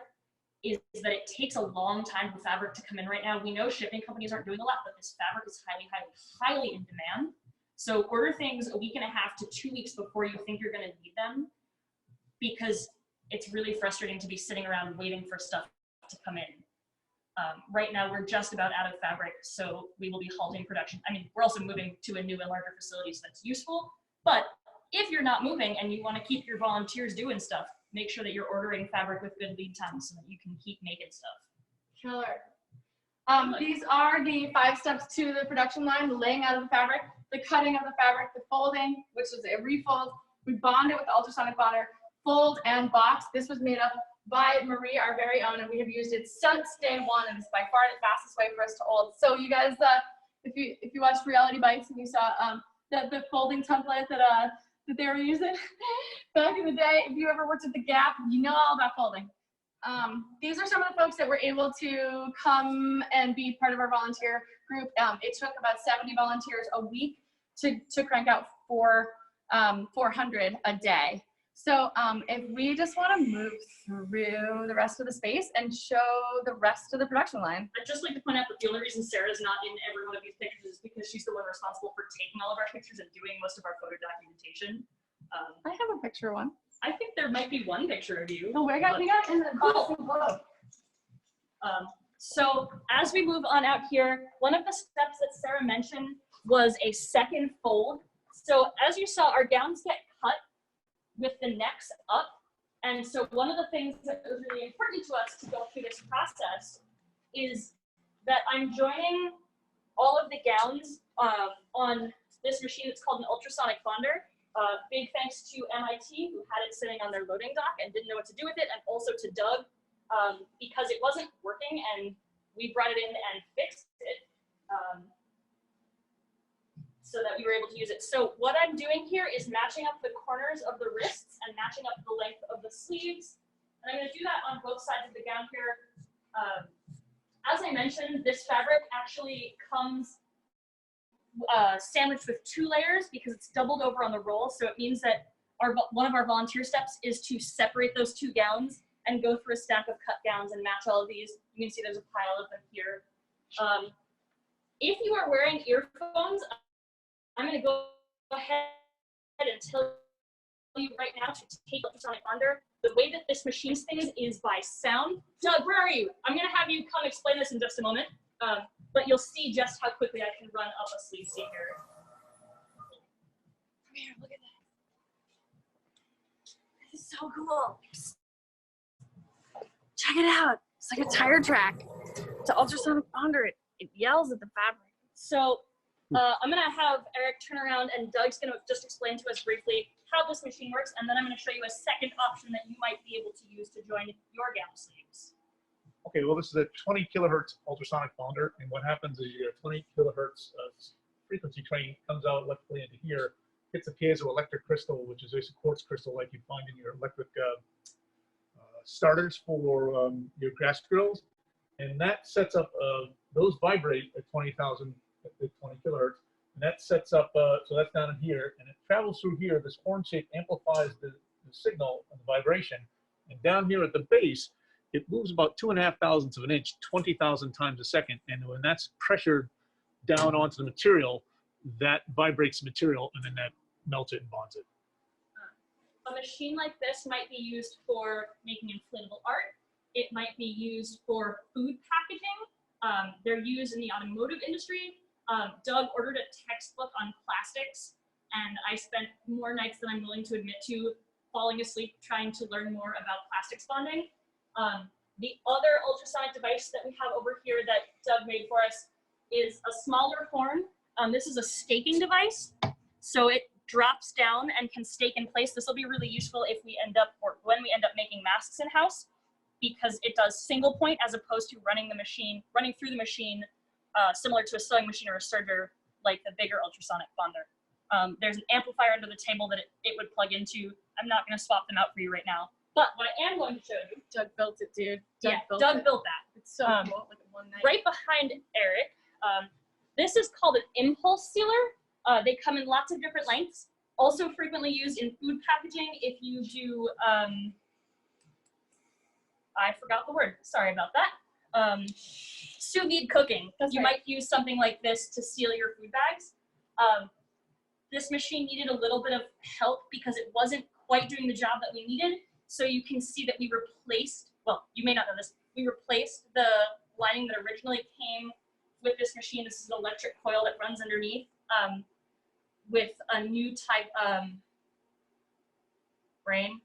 is that it takes a long time for fabric to come in right now. We know shipping companies aren't doing a lot, but this fabric is highly, highly, highly in demand. So order things a week and a half to 2 weeks before you think you're gonna need them, because it's really frustrating to be sitting around waiting for stuff to come in. Right now, we're just about out of fabric, so we will be halting production. I mean, we're also moving to a new and larger facility, so that's useful. But if you're not moving and you want to keep your volunteers doing stuff, make sure that you're ordering fabric with good lead times so that you can keep making stuff. Killer. These are the 5 steps to the production line: the laying out of the fabric, the cutting of the fabric, the folding, which is a refold. We bond it with the ultrasonic bonder, fold and box. This was made up by Marie, our very own, and we have used it since day one, and it's by far the fastest way for us to hold. So you guys, if you watched Reality Bites and you saw the folding template that they were using back in the day, if you ever worked at the Gap, you know all about folding. These are some of the folks that were able to come and be part of our volunteer group. It took about 70 volunteers a week to crank out 400 a day. So if we just want to move through the rest of the space and show the rest of the production line. I'd just like to point out that the only reason Sarah's not in every one of these pictures is because she's the one responsible for taking all of our pictures and doing most of our photo documentation. I have a picture one. I think there might be one picture of you. Oh, we got in the Boston Globe. So as we move on out here, one of the steps that Sarah mentioned was a second fold. So as you saw, our gowns get cut with the necks up. And so one of the things that was really important to us to go through this process is that I'm joining all of the gowns on this machine. It's called an ultrasonic bonder. Big thanks to MIT, who had it sitting on their loading dock and didn't know what to do with it, and also to Doug, because it wasn't working and we brought it in and fixed it so that we were able to use it. So what I'm doing here is matching up the corners of the wrists and matching up the length of the sleeves. And I'm going to do that on both sides of the gown here. As I mentioned, this fabric actually comes sandwiched with 2 layers because it's doubled over on the roll. So it means that one of our volunteer steps is to separate those 2 gowns and go through a stack of cut gowns and match all of these. You can see there's a pile of them here. If you are wearing earphones, I'm going to go ahead and tell you right now to take ultrasonic bonder. The way that this machine stays is by sound. Doug, where are you? I'm going to have you come explain this in just a moment, but you'll see just how quickly I can run up a sleeve seam here. Come here, look at that. This is so cool. Check it out. It's like a tire track. to ultrasonic bonder. It yells at the fabric. So I'm gonna have Eric turn around and Doug's gonna just explain to us briefly how this machine works, and then I'm gonna show you a second option that you might be able to use to join your gown sleeves. Okay, well, this is a 20 kilohertz ultrasonic bonder, and what happens is you get a 20 kilohertz frequency train comes out electrically into here, hits a piezoelectric crystal, which is a quartz crystal like you find in your electric starters for your gas grills, and that sets up, those vibrate at 20 kilohertz, and that sets up, so that's down in here, and it travels through here. This horn shape amplifies the signal and the vibration, and down here at the base, it moves about 2.5 thousandths of an inch, 20,000 times a second, and when that's pressured down onto the material, that vibrates the material, and then that melts it and bonds it. A machine like this might be used for making inflatable art. It might be used for food packaging. They're used in the automotive industry. Doug ordered a textbook on plastics, and I spent more nights than I'm willing to admit to falling asleep trying to learn more about plastics bonding. The other ultrasonic device that we have over here that Doug made for us is a smaller horn. This is a staking device, so it drops down and can stake in place. This will be really useful if we end up, or when we end up making masks in-house, because it does single point as opposed to running through the machine, similar to a sewing machine or a serger, like the bigger ultrasonic bonder. There's an amplifier under the table that it would plug into. I'm not going to swap them out for you right now, but what I am going to show you. Doug built it, dude. Doug built that. It's so cool. Like one night. Right behind Eric, this is called an impulse sealer. They come in lots of different lengths. Also frequently used in food packaging if you do, I forgot the word, sorry about that. Sous vide cooking. That's you right. might use something like this to seal your food bags. This machine needed a little bit of help because it wasn't quite doing the job that we needed. So you can see that we replaced, well, you may not know this, we replaced the lining that originally came with this machine. This is an electric coil that runs underneath, with a new type frame.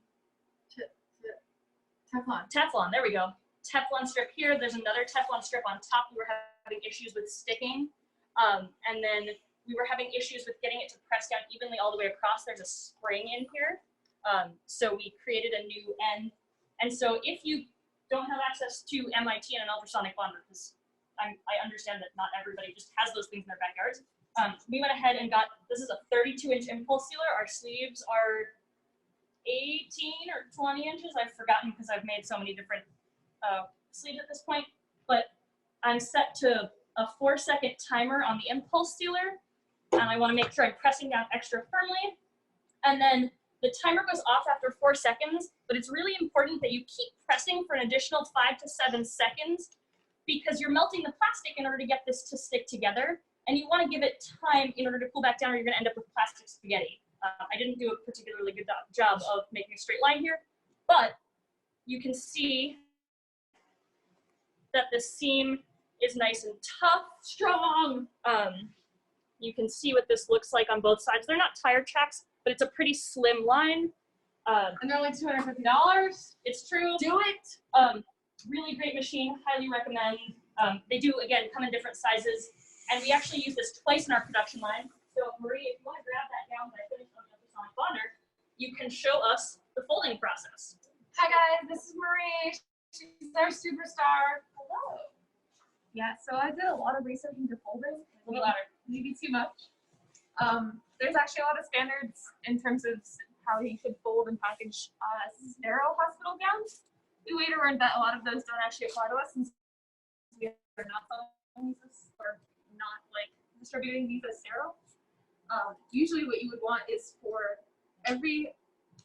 Teflon, there we go. Teflon strip here. There's another Teflon strip on top. We were having issues with sticking. And then we were having issues with getting it to press down evenly all the way across. There's a spring in here. So we created a new end. And so if you don't have access to MIT and an ultrasonic bonder, because I understand that not everybody just has those things in their backyards, we went ahead and got, this is a 32-inch impulse sealer. Our sleeves are 18 or 20 inches. I've forgotten because I've made so many different sleeves at this point. But I'm set to a 4-second timer on the impulse sealer. And I want to make sure I'm pressing down extra firmly. And then the timer goes off after 4 seconds, but it's really important that you keep pressing for an additional 5 to 7 seconds because you're melting the plastic in order to get this to stick together. And you want to give it time in order to cool back down or you're going to end up with plastic spaghetti. I didn't do a particularly good job of making a straight line here, but you can see that the seam is nice and tough, strong. You can see what this looks like on both sides. They're not tire tracks, but it's a pretty slim line. And they're only $250. It's true. Do it. Really great machine, highly recommend. They do, again, come in different sizes. And we actually use this twice in our production line. So Marie, if you want to grab that down that I finished on the ultrasonic bonder, you can show us the folding process. Hi guys, this is Marie. She's our superstar. Hello. Yeah, so I did a lot of research into folding. Maybe too much. There's actually a lot of standards in terms of how you should fold and package sterile hospital gowns. We later learned that a lot of those don't actually apply to us since we are not selling these or not like distributing these as sterile. Usually what you would want is for every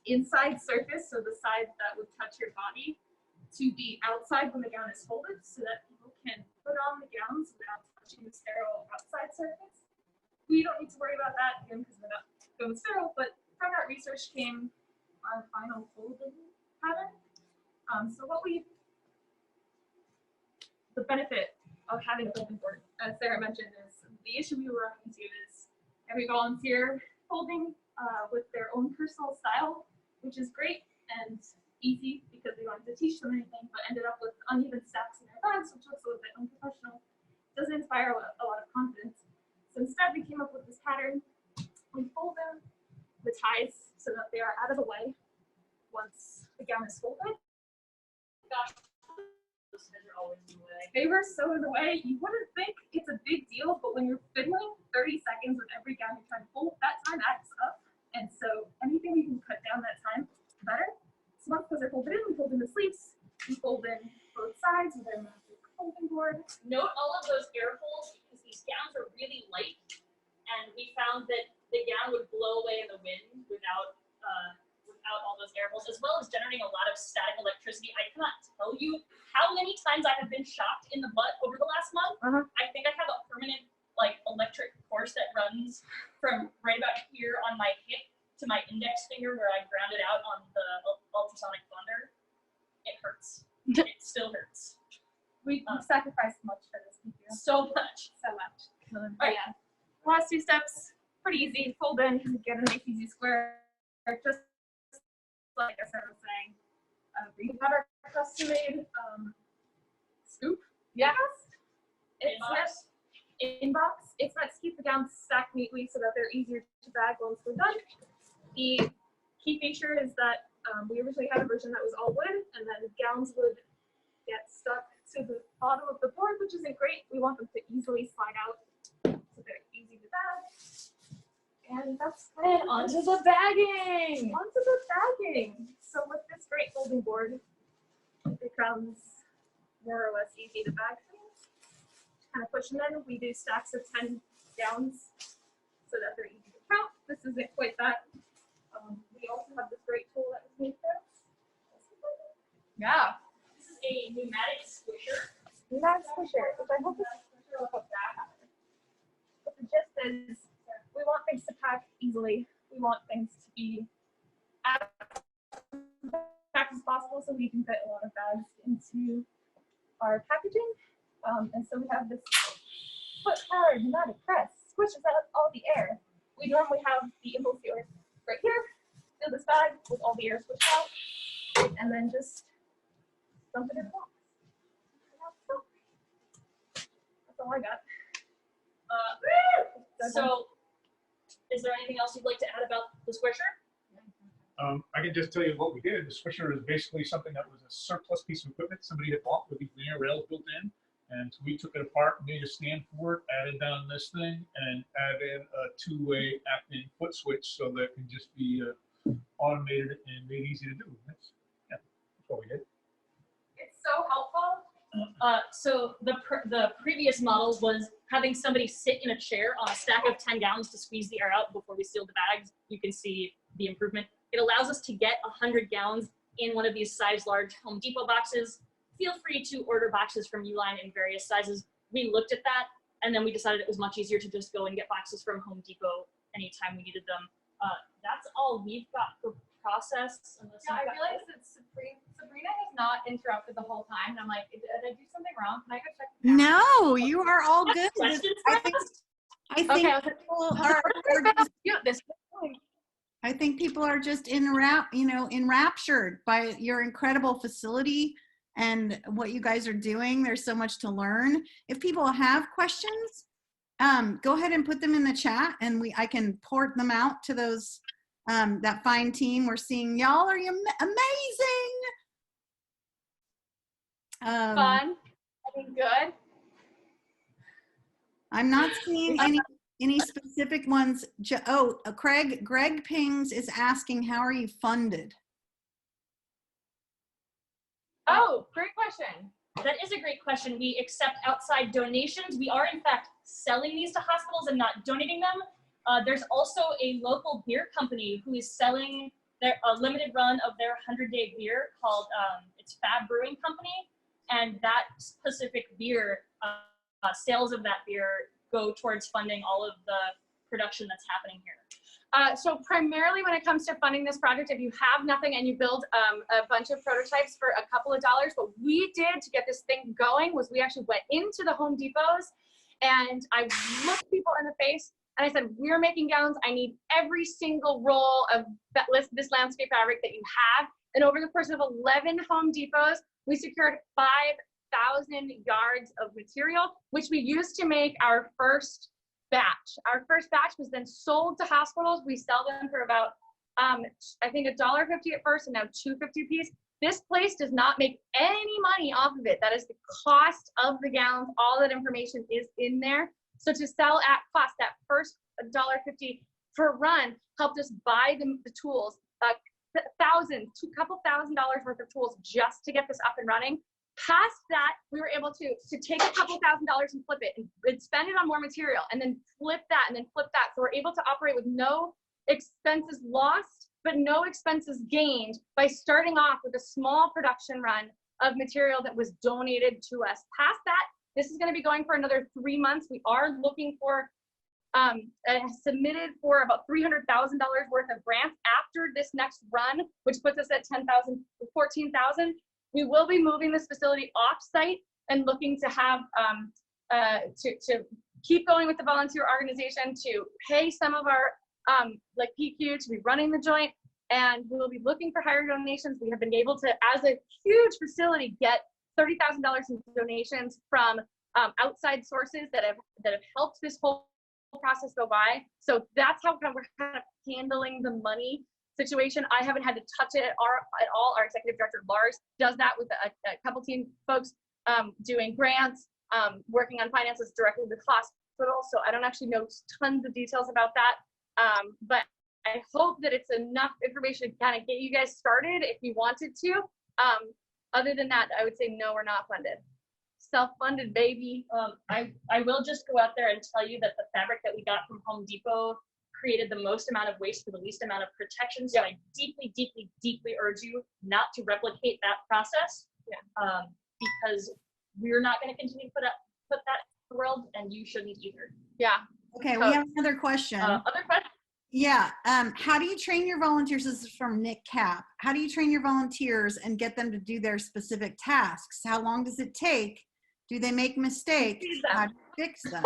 inside surface, so the side that would touch your body, to be outside when the gown is folded so that people can put on the gowns without touching the sterile outside surface. We don't need to worry about that again because we're not going sterile, but from that research came our final folding pattern. So the benefit of having a folding board, as Sarah mentioned, is the issue we were running into is every volunteer folding with their own personal style, which is great and easy because we wanted to teach them anything, but ended up with uneven stacks in their fronts, which looks a little bit unprofessional, doesn't inspire a lot of confidence. So instead, we came up with this pattern. We fold in the ties so that they are out of the way once the gown is folded. Gosh, those guys are always in the way. They were so in the way, you wouldn't think it's a big deal, but when you're fiddling 30 seconds with every gown you try to fold, that time adds up. And so anything we can cut down that time, the better. So once those are folded in, we fold in the sleeves, we fold in both sides with our magic folding board. Note all of those air holes because these gowns are really light, and we found that the gown would blow away in the wind without all those air holes, as well as generating a lot of static electricity. I cannot tell you how many times I have been shocked in the butt over the last month. I think I have a permanent electric course that runs from right about here on my hip to my index finger where I ground it out on the ultrasonic thunder. It hurts. It still hurts. We sacrificed much for this video. So much. So much. All right. Yeah. Last two steps, pretty easy. Fold in, get a nice easy square. Just like I was saying, we have our custom-made scoop. Yes. It's Inbox. inbox. It's meant to keep the gowns stacked neatly so that they're easier to bag once we're done. The key feature is that we originally had a version that was all wood, and then gowns would get stuck to the bottom of the board, which isn't great. We want them to easily slide out so they're easy to bag. And that's And onto the bagging. onto the bagging. So with this great folding board, it becomes more or less easy to bag things. Kind of push them in. We do stacks of 10 gowns so that they're easy to count. This isn't quite that. We also have this great tool that was made for us. Yeah. This is a pneumatic squisher. That's for sure. Which I hope is but the gist is we want things to pack easily. We want things to be as packed as possible so we can fit a lot of bags into our packaging. And so we have this foot powered pneumatic press, squishes out all the air. We normally have the impulse sealer right here, fill this bag with all the air squished out, and then just dump it in the box. That's all I got. So, is there anything else you'd like to add about the squisher? I can just tell you what we did. The swisher is basically something that was a surplus piece of equipment somebody had bought with these linear rails built in. And so we took it apart, made a stand for it, added down this thing, and added a two-way acting foot switch so that it can just be automated and made easy to do. That's what we did. It's so helpful. So the previous model was having somebody sit in a chair on a stack of 10 gowns to squeeze the air out before we sealed the bags. You can see the improvement. It allows us to get 100 gowns in one of these size large Home Depot boxes. Feel free to order boxes from Uline in various sizes. We looked at that, and then we decided it was much easier to just go and get boxes from Home Depot anytime we needed them. That's all we've got for process. Yeah, I realized that Sabrina has not interrupted the whole time, and I'm like, did I do something wrong? Can I go check this out? No, you are all good. Questions I for think, us? I think Okay, I was like, people are just, I think people are just enraptured by your incredible facility and what you guys are doing. There's so much to learn. If people have questions, go ahead and put them in the chat, and I can port them out to those that fine team. We're seeing y'all are amazing. Fun. I mean, good. I'm not seeing any specific ones. Greg Pings is asking, how are you funded? Oh, great question. That is a great question. We accept outside donations. We are, in fact, selling these to hospitals and not donating them. There's also a local beer company who is selling a limited run of their 100-day beer called, it's Fab Brewing Company. And that specific beer, sales of that beer go towards funding all of the production that's happening here. So primarily when it comes to funding this project, if you have nothing and you build a bunch of prototypes for a couple of dollars, what we did to get this thing going was we actually went into the Home Depots and I looked people in the face and I said, we're making gowns. I need every single roll of this landscape fabric that you have. And over the course of 11 Home Depots, we secured 5 1,000 yards of material, which we used to make our first batch. Our first batch was then sold to hospitals. We sell them for about, I think $1.50 at first and now $2.50 a piece. This place does not make any money off of it. That is the cost of the gowns. All that information is in there. So to sell at cost, that first $1.50 per run helped us buy the tools, couple $1,000s worth of tools just to get this up and running. Past that, we were able to take a couple $1,000s and flip it and spend it on more material and then flip that and then flip that. So we're able to operate with no expenses lost, but no expenses gained by starting off with a small production run of material that was donated to us. Past that, this is going to be going for another 3 months. We are looking for submitted for about $300,000 worth of grants after this next run, which puts us at 14,000. We will be moving this facility off-site and looking to have to keep going with the volunteer organization, to pay some of our like PQ to be running the joint, and we will be looking for higher donations. We have been able to, as a huge facility, get $30,000 in donations from outside sources that have helped this whole process go by. So that's how we're kind of handling the money situation. I haven't had to touch it at all. Our executive director, Lars, does that with a couple team folks doing grants, working on finances directly with the hospital. So I don't actually know tons of details about that. But I hope that it's enough information to kind of get you guys started if you wanted to. Other than that, I would say no, we're not funded. Self-funded, baby. I will just go out there and tell you that the fabric that we got from Home Depot created the most amount of waste for the least amount of protection. So I deeply, deeply, deeply urge you not to replicate that process, because we're not going to continue to put that in the world, and you shouldn't either. Yeah. Okay, we have another question. Other question? Yeah. How do you train your volunteers? This is from Nick Cap. How do you train your volunteers and get them to do their specific tasks? How long does it take? Do they make mistakes? How do you fix them?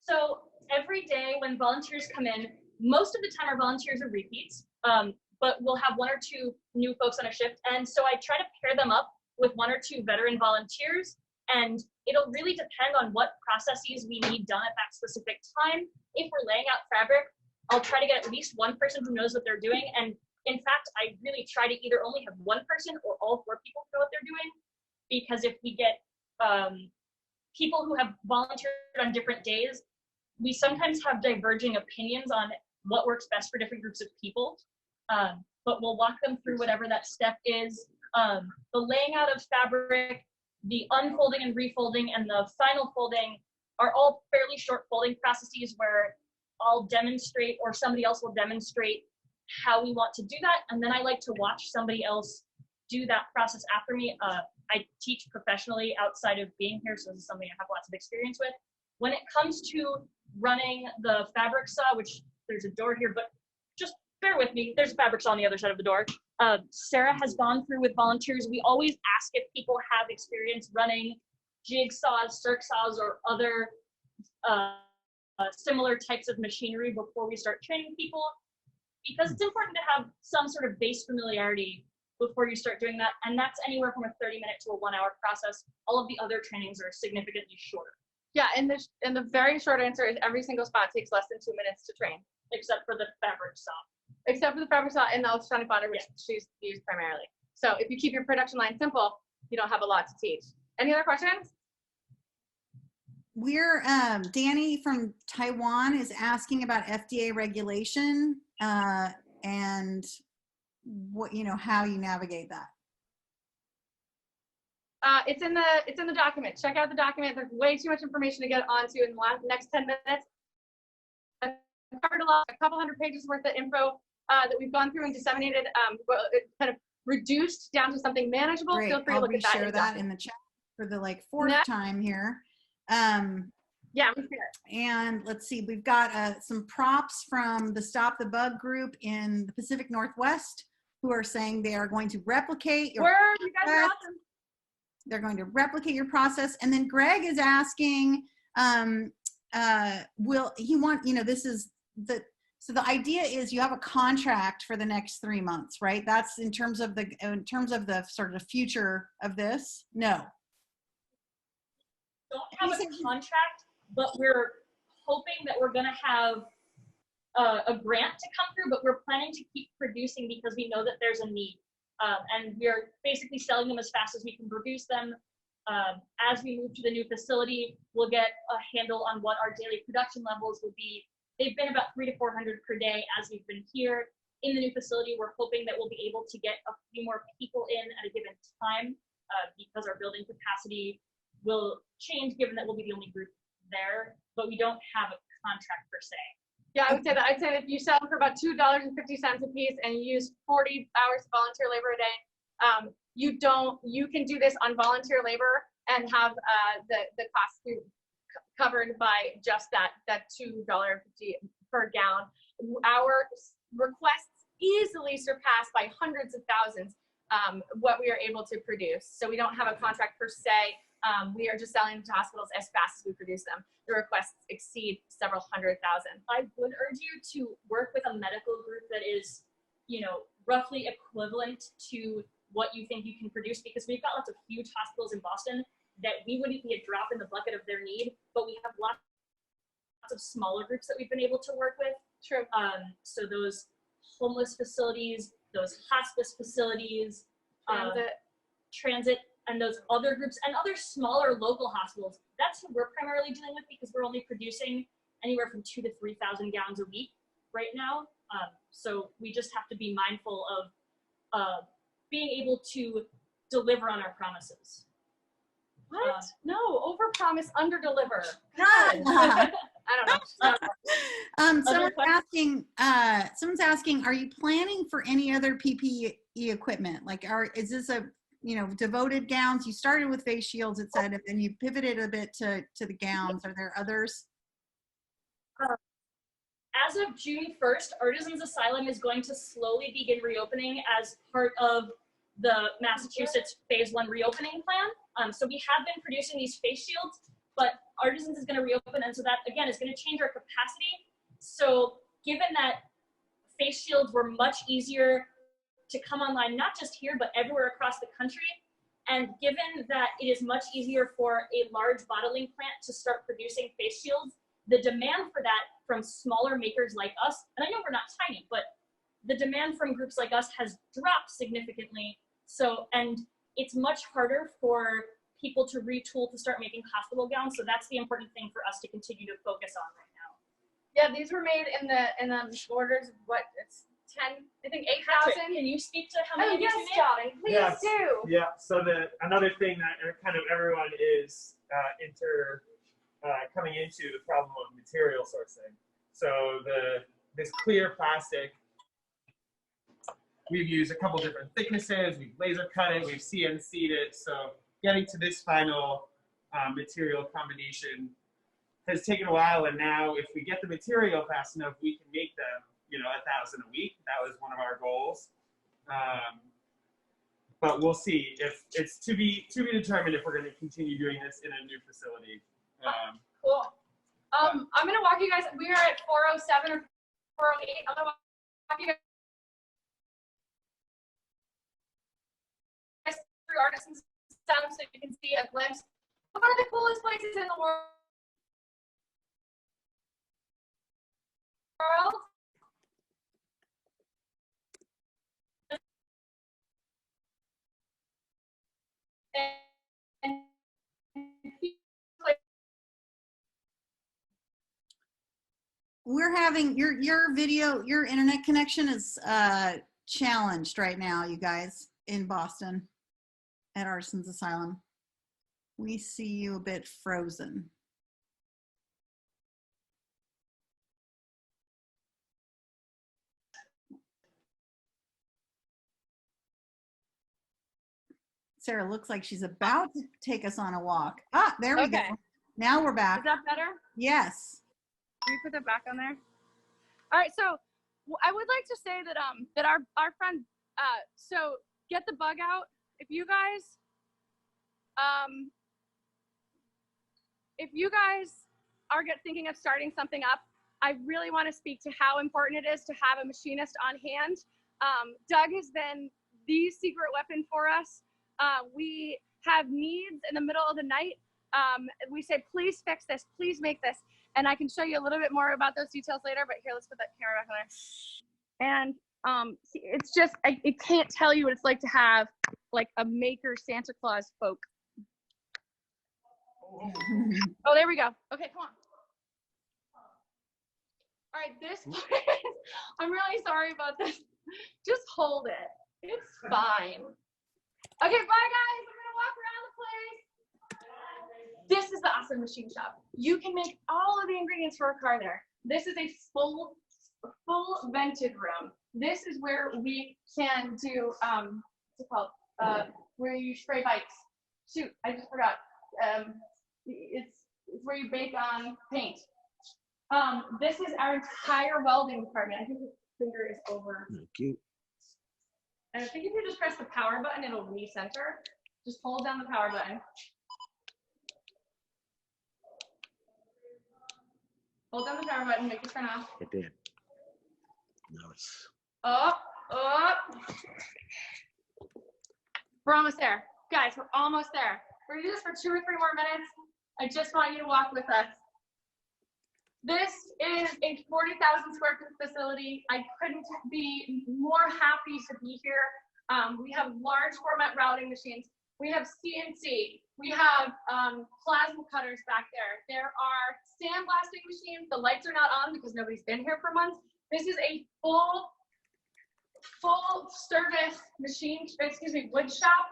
So every day when volunteers come in, most of the time our volunteers are repeats, but we'll have 1 or 2 new folks on a shift. And so I try to pair them up with 1 or 2 veteran volunteers, and it'll really depend on what processes we need done at that specific time. If we're laying out fabric, I'll try to get at least 1 person who knows what they're doing. And in fact, I really try to either only have 1 person or all 4 people who know what they're doing, because if we get people who have volunteered on different days, we sometimes have diverging opinions on what works best for different groups of people. But we'll walk them through whatever that step is. The laying out of fabric, the unfolding and refolding, and the final folding are all fairly short folding processes where I'll demonstrate, or somebody else will demonstrate how we want to do that. And then I like to watch somebody else do that process after me. I teach professionally outside of being here, so this is something I have lots of experience with. When it comes to running the fabric saw, which there's a door here, but just bear with me, there's a fabric saw on the other side of the door. Sarah has gone through with volunteers. We always ask if people have experience running jigsaws, circ saws, or other similar types of machinery before we start training people, because it's important to have some sort of base familiarity before you start doing that. And that's anywhere from a 30-minute to a 1-hour process. All of the other trainings are significantly shorter. Yeah, and the very short answer is every single spot takes less than 2 minutes to train. Except for the fabric saw. Except for the fabric saw and the ultrasonic bonder, which she's used primarily. So if you keep your production line simple, you don't have a lot to teach. Any other questions? We're Danny from Taiwan is asking about FDA regulation and what, how you navigate that. It's in the document. Check out the document. There's way too much information to get onto in the next 10 minutes. I've covered a couple hundred pages worth of info that we've gone through and disseminated. Kind of reduced down to something manageable. Great. Feel free to I'll look at that. Share that in the chat for the 4th time here. Yeah, I'm here. And let's see, we've got some props from the Stop the Bug group in the Pacific Northwest who are saying they are going to replicate your You guys are awesome. They're going to replicate your process. And then Greg is asking, will he want, this is the So the idea is you have a contract for the next 3 months, right? That's in terms of the sort of future of this. No. Don't have a contract, but we're hoping that we're gonna have a grant to come through, but we're planning to keep producing because we know that there's a need. And we're basically selling them as fast as we can produce them. As we move to the new facility, we'll get a handle on what our daily production levels will be. They've been about 300 to 400 per day as we've been here. In the new facility, we're hoping that we'll be able to get a few more people in at a given time because our building capacity will change given that we'll be the only group there, but we don't have a contract per se. Yeah, I would say that. I'd say that if you sell for about $2.50 a piece and you use 40 hours of volunteer labor a day, you can do this on volunteer labor and have the cost covered by just that $2.50 per gown. Our requests easily surpass by hundreds of thousands what we are able to produce. So we don't have a contract per se. We are just selling to hospitals as fast as we produce them. The requests exceed several hundred thousand. I would urge you to work with a medical group that is, roughly equivalent to what you think you can produce, because we've got lots of huge hospitals in Boston that we wouldn't be a drop in the bucket of their need, but we have lots of smaller groups that we've been able to work with. True. So those homeless facilities, those hospice facilities, transit, and those other groups and other smaller local hospitals, that's who we're primarily dealing with because we're only producing anywhere from 2,000 to 3,000 gowns a week right now. So we just have to be mindful of being able to deliver on our promises. What? No, overpromise, underdeliver. Ah. I don't know. Someone's asking, are you planning for any other PPE equipment? Like, is this a, devoted gowns? You started with face shields, it said, and then you pivoted a bit to the gowns. Are there others? As of June 1st, Artisans Asylum is going to slowly begin reopening as part of the Massachusetts Phase 1 reopening plan. So we have been producing these face shields, but Artisans is going to reopen, and so that, again, is going to change our capacity. So given that face shields were much easier to come online, not just here, but everywhere across the country, and given that it is much easier for a large bottling plant to start producing face shields, the demand for that from smaller makers like us, and I know we're not tiny, but the demand from groups like us has dropped significantly. So, and it's much harder for people to retool to start making hospital gowns. So that's the important thing for us to continue to focus on right now. Yeah, these were made in the orders. What, it's 10, I think 8,000. Can you speak to how many Oh of yes, these you made? Johnny, please Yes. do. Yeah, so another thing that kind of everyone is coming into the problem of material sourcing. So this clear plastic, we've used a couple different thicknesses, we've laser cut it, we've CNC'd it, so getting to this final material combination has taken a while, and now if we get the material fast enough, we can make them, 1,000 a week. That was one of our goals. But we'll see. If it's to be determined if we're going to continue doing this in a new facility. Cool. I'm gonna walk you guys. We are at 407 or 408. I'm gonna walk you guys through Artisans Asylum so you can see a glimpse of one of the coolest places in the world. We're having your video, your internet connection is challenged right now, you guys, in Boston at Artisans Asylum. We see you a bit frozen. Sarah looks like she's about to take us on a walk. Ah, there we go. Now we're back. Is that better? Yes. Can you put that back on there? All right, so I would like to say that that our friend, so get the bug out. If you guys are thinking of starting something up, I really want to speak to how important it is to have a machinist on hand. Doug has been the secret weapon for us. We have needs in the middle of the night. We say, please fix this, please make this. And I can show you a little bit more about those details later, but here, let's put that camera back on there. And it's just, I can't tell you what it's like to have like a maker Santa Claus folk. Oh, there we go. Okay, come on. All right, this place, I'm really sorry about this. Just hold it. It's fine. Okay, bye guys. I'm gonna walk around the place. This is the awesome machine shop. You can make all of the ingredients for a car there. This is a full vented room. This is where we can do what's it called? Where you spray bikes. Shoot, I just forgot. It's where you bake on paint. This is our entire welding department. I think the finger is over. Cute. And I think if you just press the power button, it'll recenter. Just hold down the power button. Hold down the power button, make it turn off. It did. Now it's. Up. We're almost there. Guys, we're almost there. We're gonna do this for 2 or 3 more minutes. I just want you to walk with us. This is a 40,000 square foot facility. I couldn't be more happy to be here. We have large format routing machines. We have CNC. We have plasma cutters back there. There are sandblasting machines. The lights are not on because nobody's been here for months. This is a full service wood shop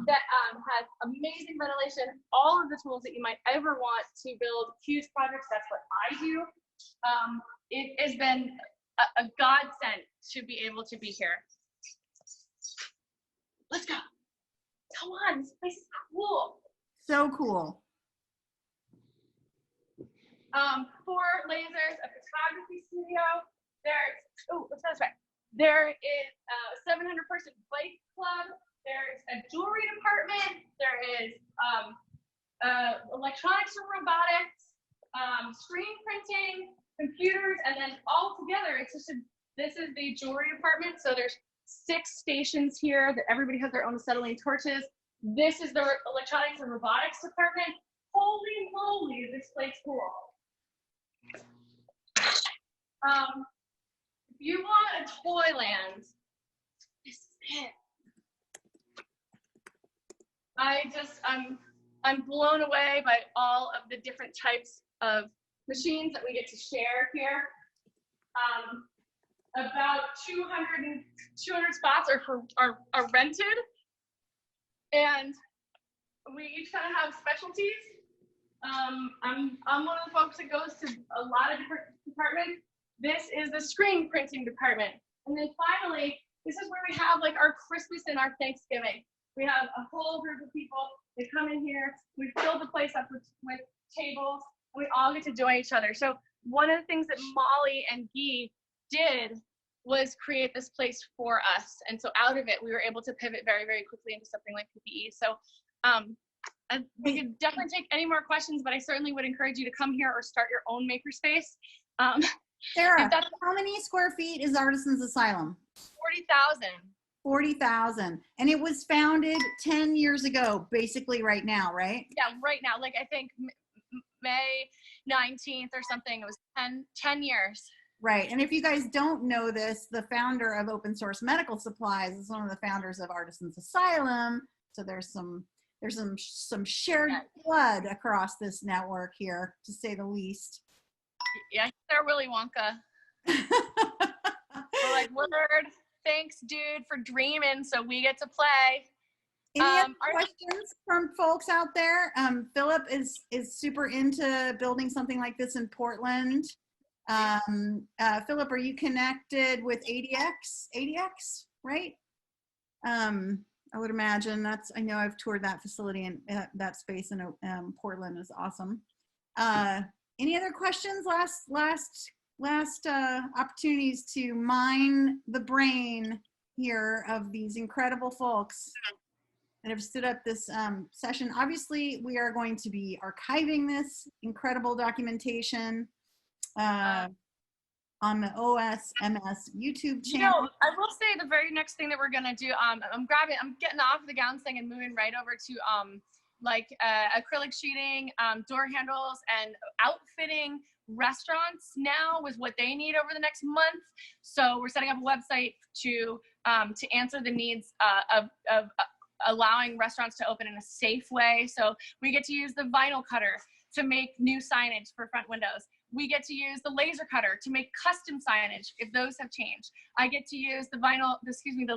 that has amazing ventilation, all of the tools that you might ever want to build huge projects. That's what I do. It has been a godsend to be able to be here. Let's go. Come on, this place is cool. So cool. 4 lasers, a photography studio. There is a 700-person bike club. There's a jewelry department. There is electronics and robotics, screen printing, computers, and then all together, it's just this is the jewelry department. So there's 6 stations here that everybody has their own acetylene torches. This is the electronics and robotics department. Holy moly, is this place cool. If you want a Toyland, this is it. I'm blown away by all of the different types of machines that we get to share here. About 200 spots are rented, and we each kind of have specialties. I'm one of the folks that goes to a lot of different departments. This is the screen printing department, and then finally, this is where we have like our Christmas and our Thanksgiving. We have a whole group of people that come in here. We fill the place up with tables. And we all get to join each other. So one of the things that Molly and Guy did was create this place for us. And so out of it, we were able to pivot very, very quickly into something like PPE. So we could definitely take any more questions, but I certainly would encourage you to come here or start your own makerspace. Sarah, how many square feet is Artisans Asylum? 40,000. 40,000. And it was founded 10 years ago, basically right now, right? Yeah, right now. Like I think May 19th or something. It was 10 years. Right. And if you guys don't know this, the founder of Open Source Medical Supplies is one of the founders of Artisans Asylum. So there's some shared blood across this network here, to say the least. Yeah, they're Willy Wonka. We're like, Willard, thanks, dude, for dreaming, so we get to play. Any other questions from folks out there? Philip is super into building something like this in Portland. Philip, are you connected with ADX? ADX, right? I would imagine I know I've toured that facility, and that space in Portland is awesome. Any other questions? Last opportunities to mine the brain here of these incredible folks that have stood up this session. Obviously, we are going to be archiving this incredible documentation. on the OSMS YouTube You channel. know, I will say the very next thing that we're gonna do, I'm getting off the gowns thing and moving right over to acrylic sheeting, door handles, and outfitting restaurants now with what they need over the next month. So we're setting up a website to answer the needs of allowing restaurants to open in a safe way. So we get to use the vinyl cutter to make new signage for front windows. We get to use the laser cutter to make custom signage if those have changed. I get to use the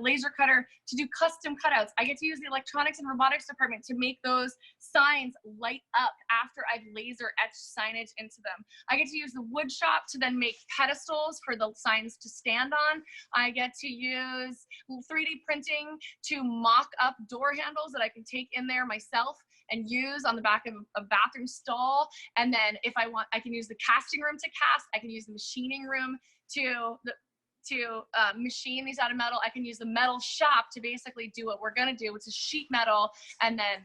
laser cutter to do custom cutouts. I get to use the electronics and robotics department to make those signs light up after I've laser etched signage into them. I get to use the wood shop to then make pedestals for the signs to stand on. I get to use 3D printing to mock up door handles that I can take in there myself and use on the back of a bathroom stall. And then if I want, I can use the casting room to cast. I can use the machining room to machine these out of metal. I can use the metal shop to basically do what we're gonna do, which is sheet metal and then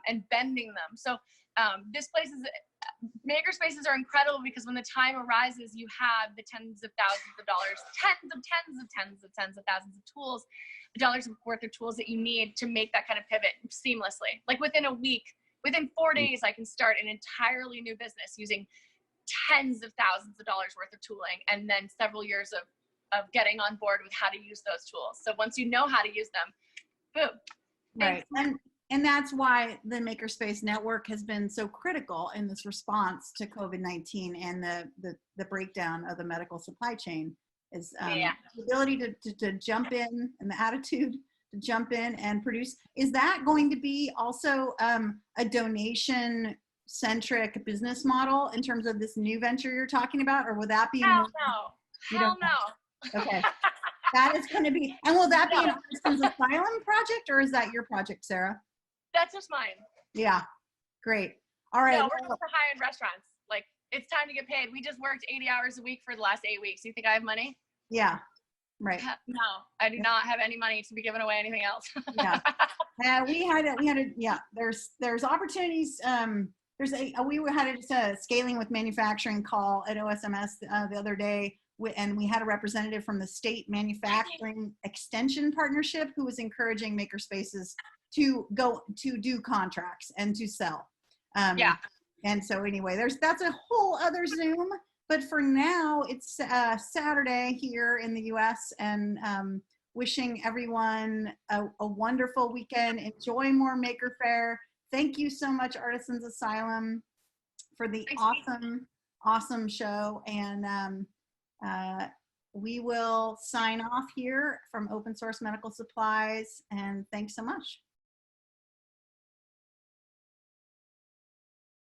and bending them. So this place is, makerspaces are incredible because when the time arises, you have the tens of thousands of dollars, tens of thousands of dollars worth of tools that you need to make that kind of pivot seamlessly. Like within a week, within 4 days, I can start an entirely new business using tens of thousands of dollars worth of tooling and then several years of getting on board with how to use those tools. So once you know how to use them, boom. Right. And that's why the Makerspace Network has been so critical in this response to COVID-19 and the breakdown of the medical supply chain is the ability to jump in and the attitude to jump in and produce. Is that going to be also a donation centric business model in terms of this new venture you're talking about, or will that be? Hell no. Okay. That is going to be, and will that be an Artisans Asylum project, or is that your project, Sarah? That's just mine. Yeah, great. All right. No, we're looking for high-end restaurants. Like, it's time to get paid. We just worked 80 hours a week for the last 8 weeks. You think I have money? Yeah, right. No, I do not have any money to be giving away anything else. Yeah, we had there's opportunities. We had a scaling with manufacturing call at OSMS the other day, and we had a representative from the state manufacturing extension partnership who was encouraging makerspaces to go to do contracts and to sell. And so anyway, that's a whole other Zoom, but for now it's Saturday here in the US, and wishing everyone a wonderful weekend. Enjoy more Maker Faire. Thank you so much, Artisans Asylum, for the awesome show. And we will sign off here from Open Source Medical Supplies, and thanks so much.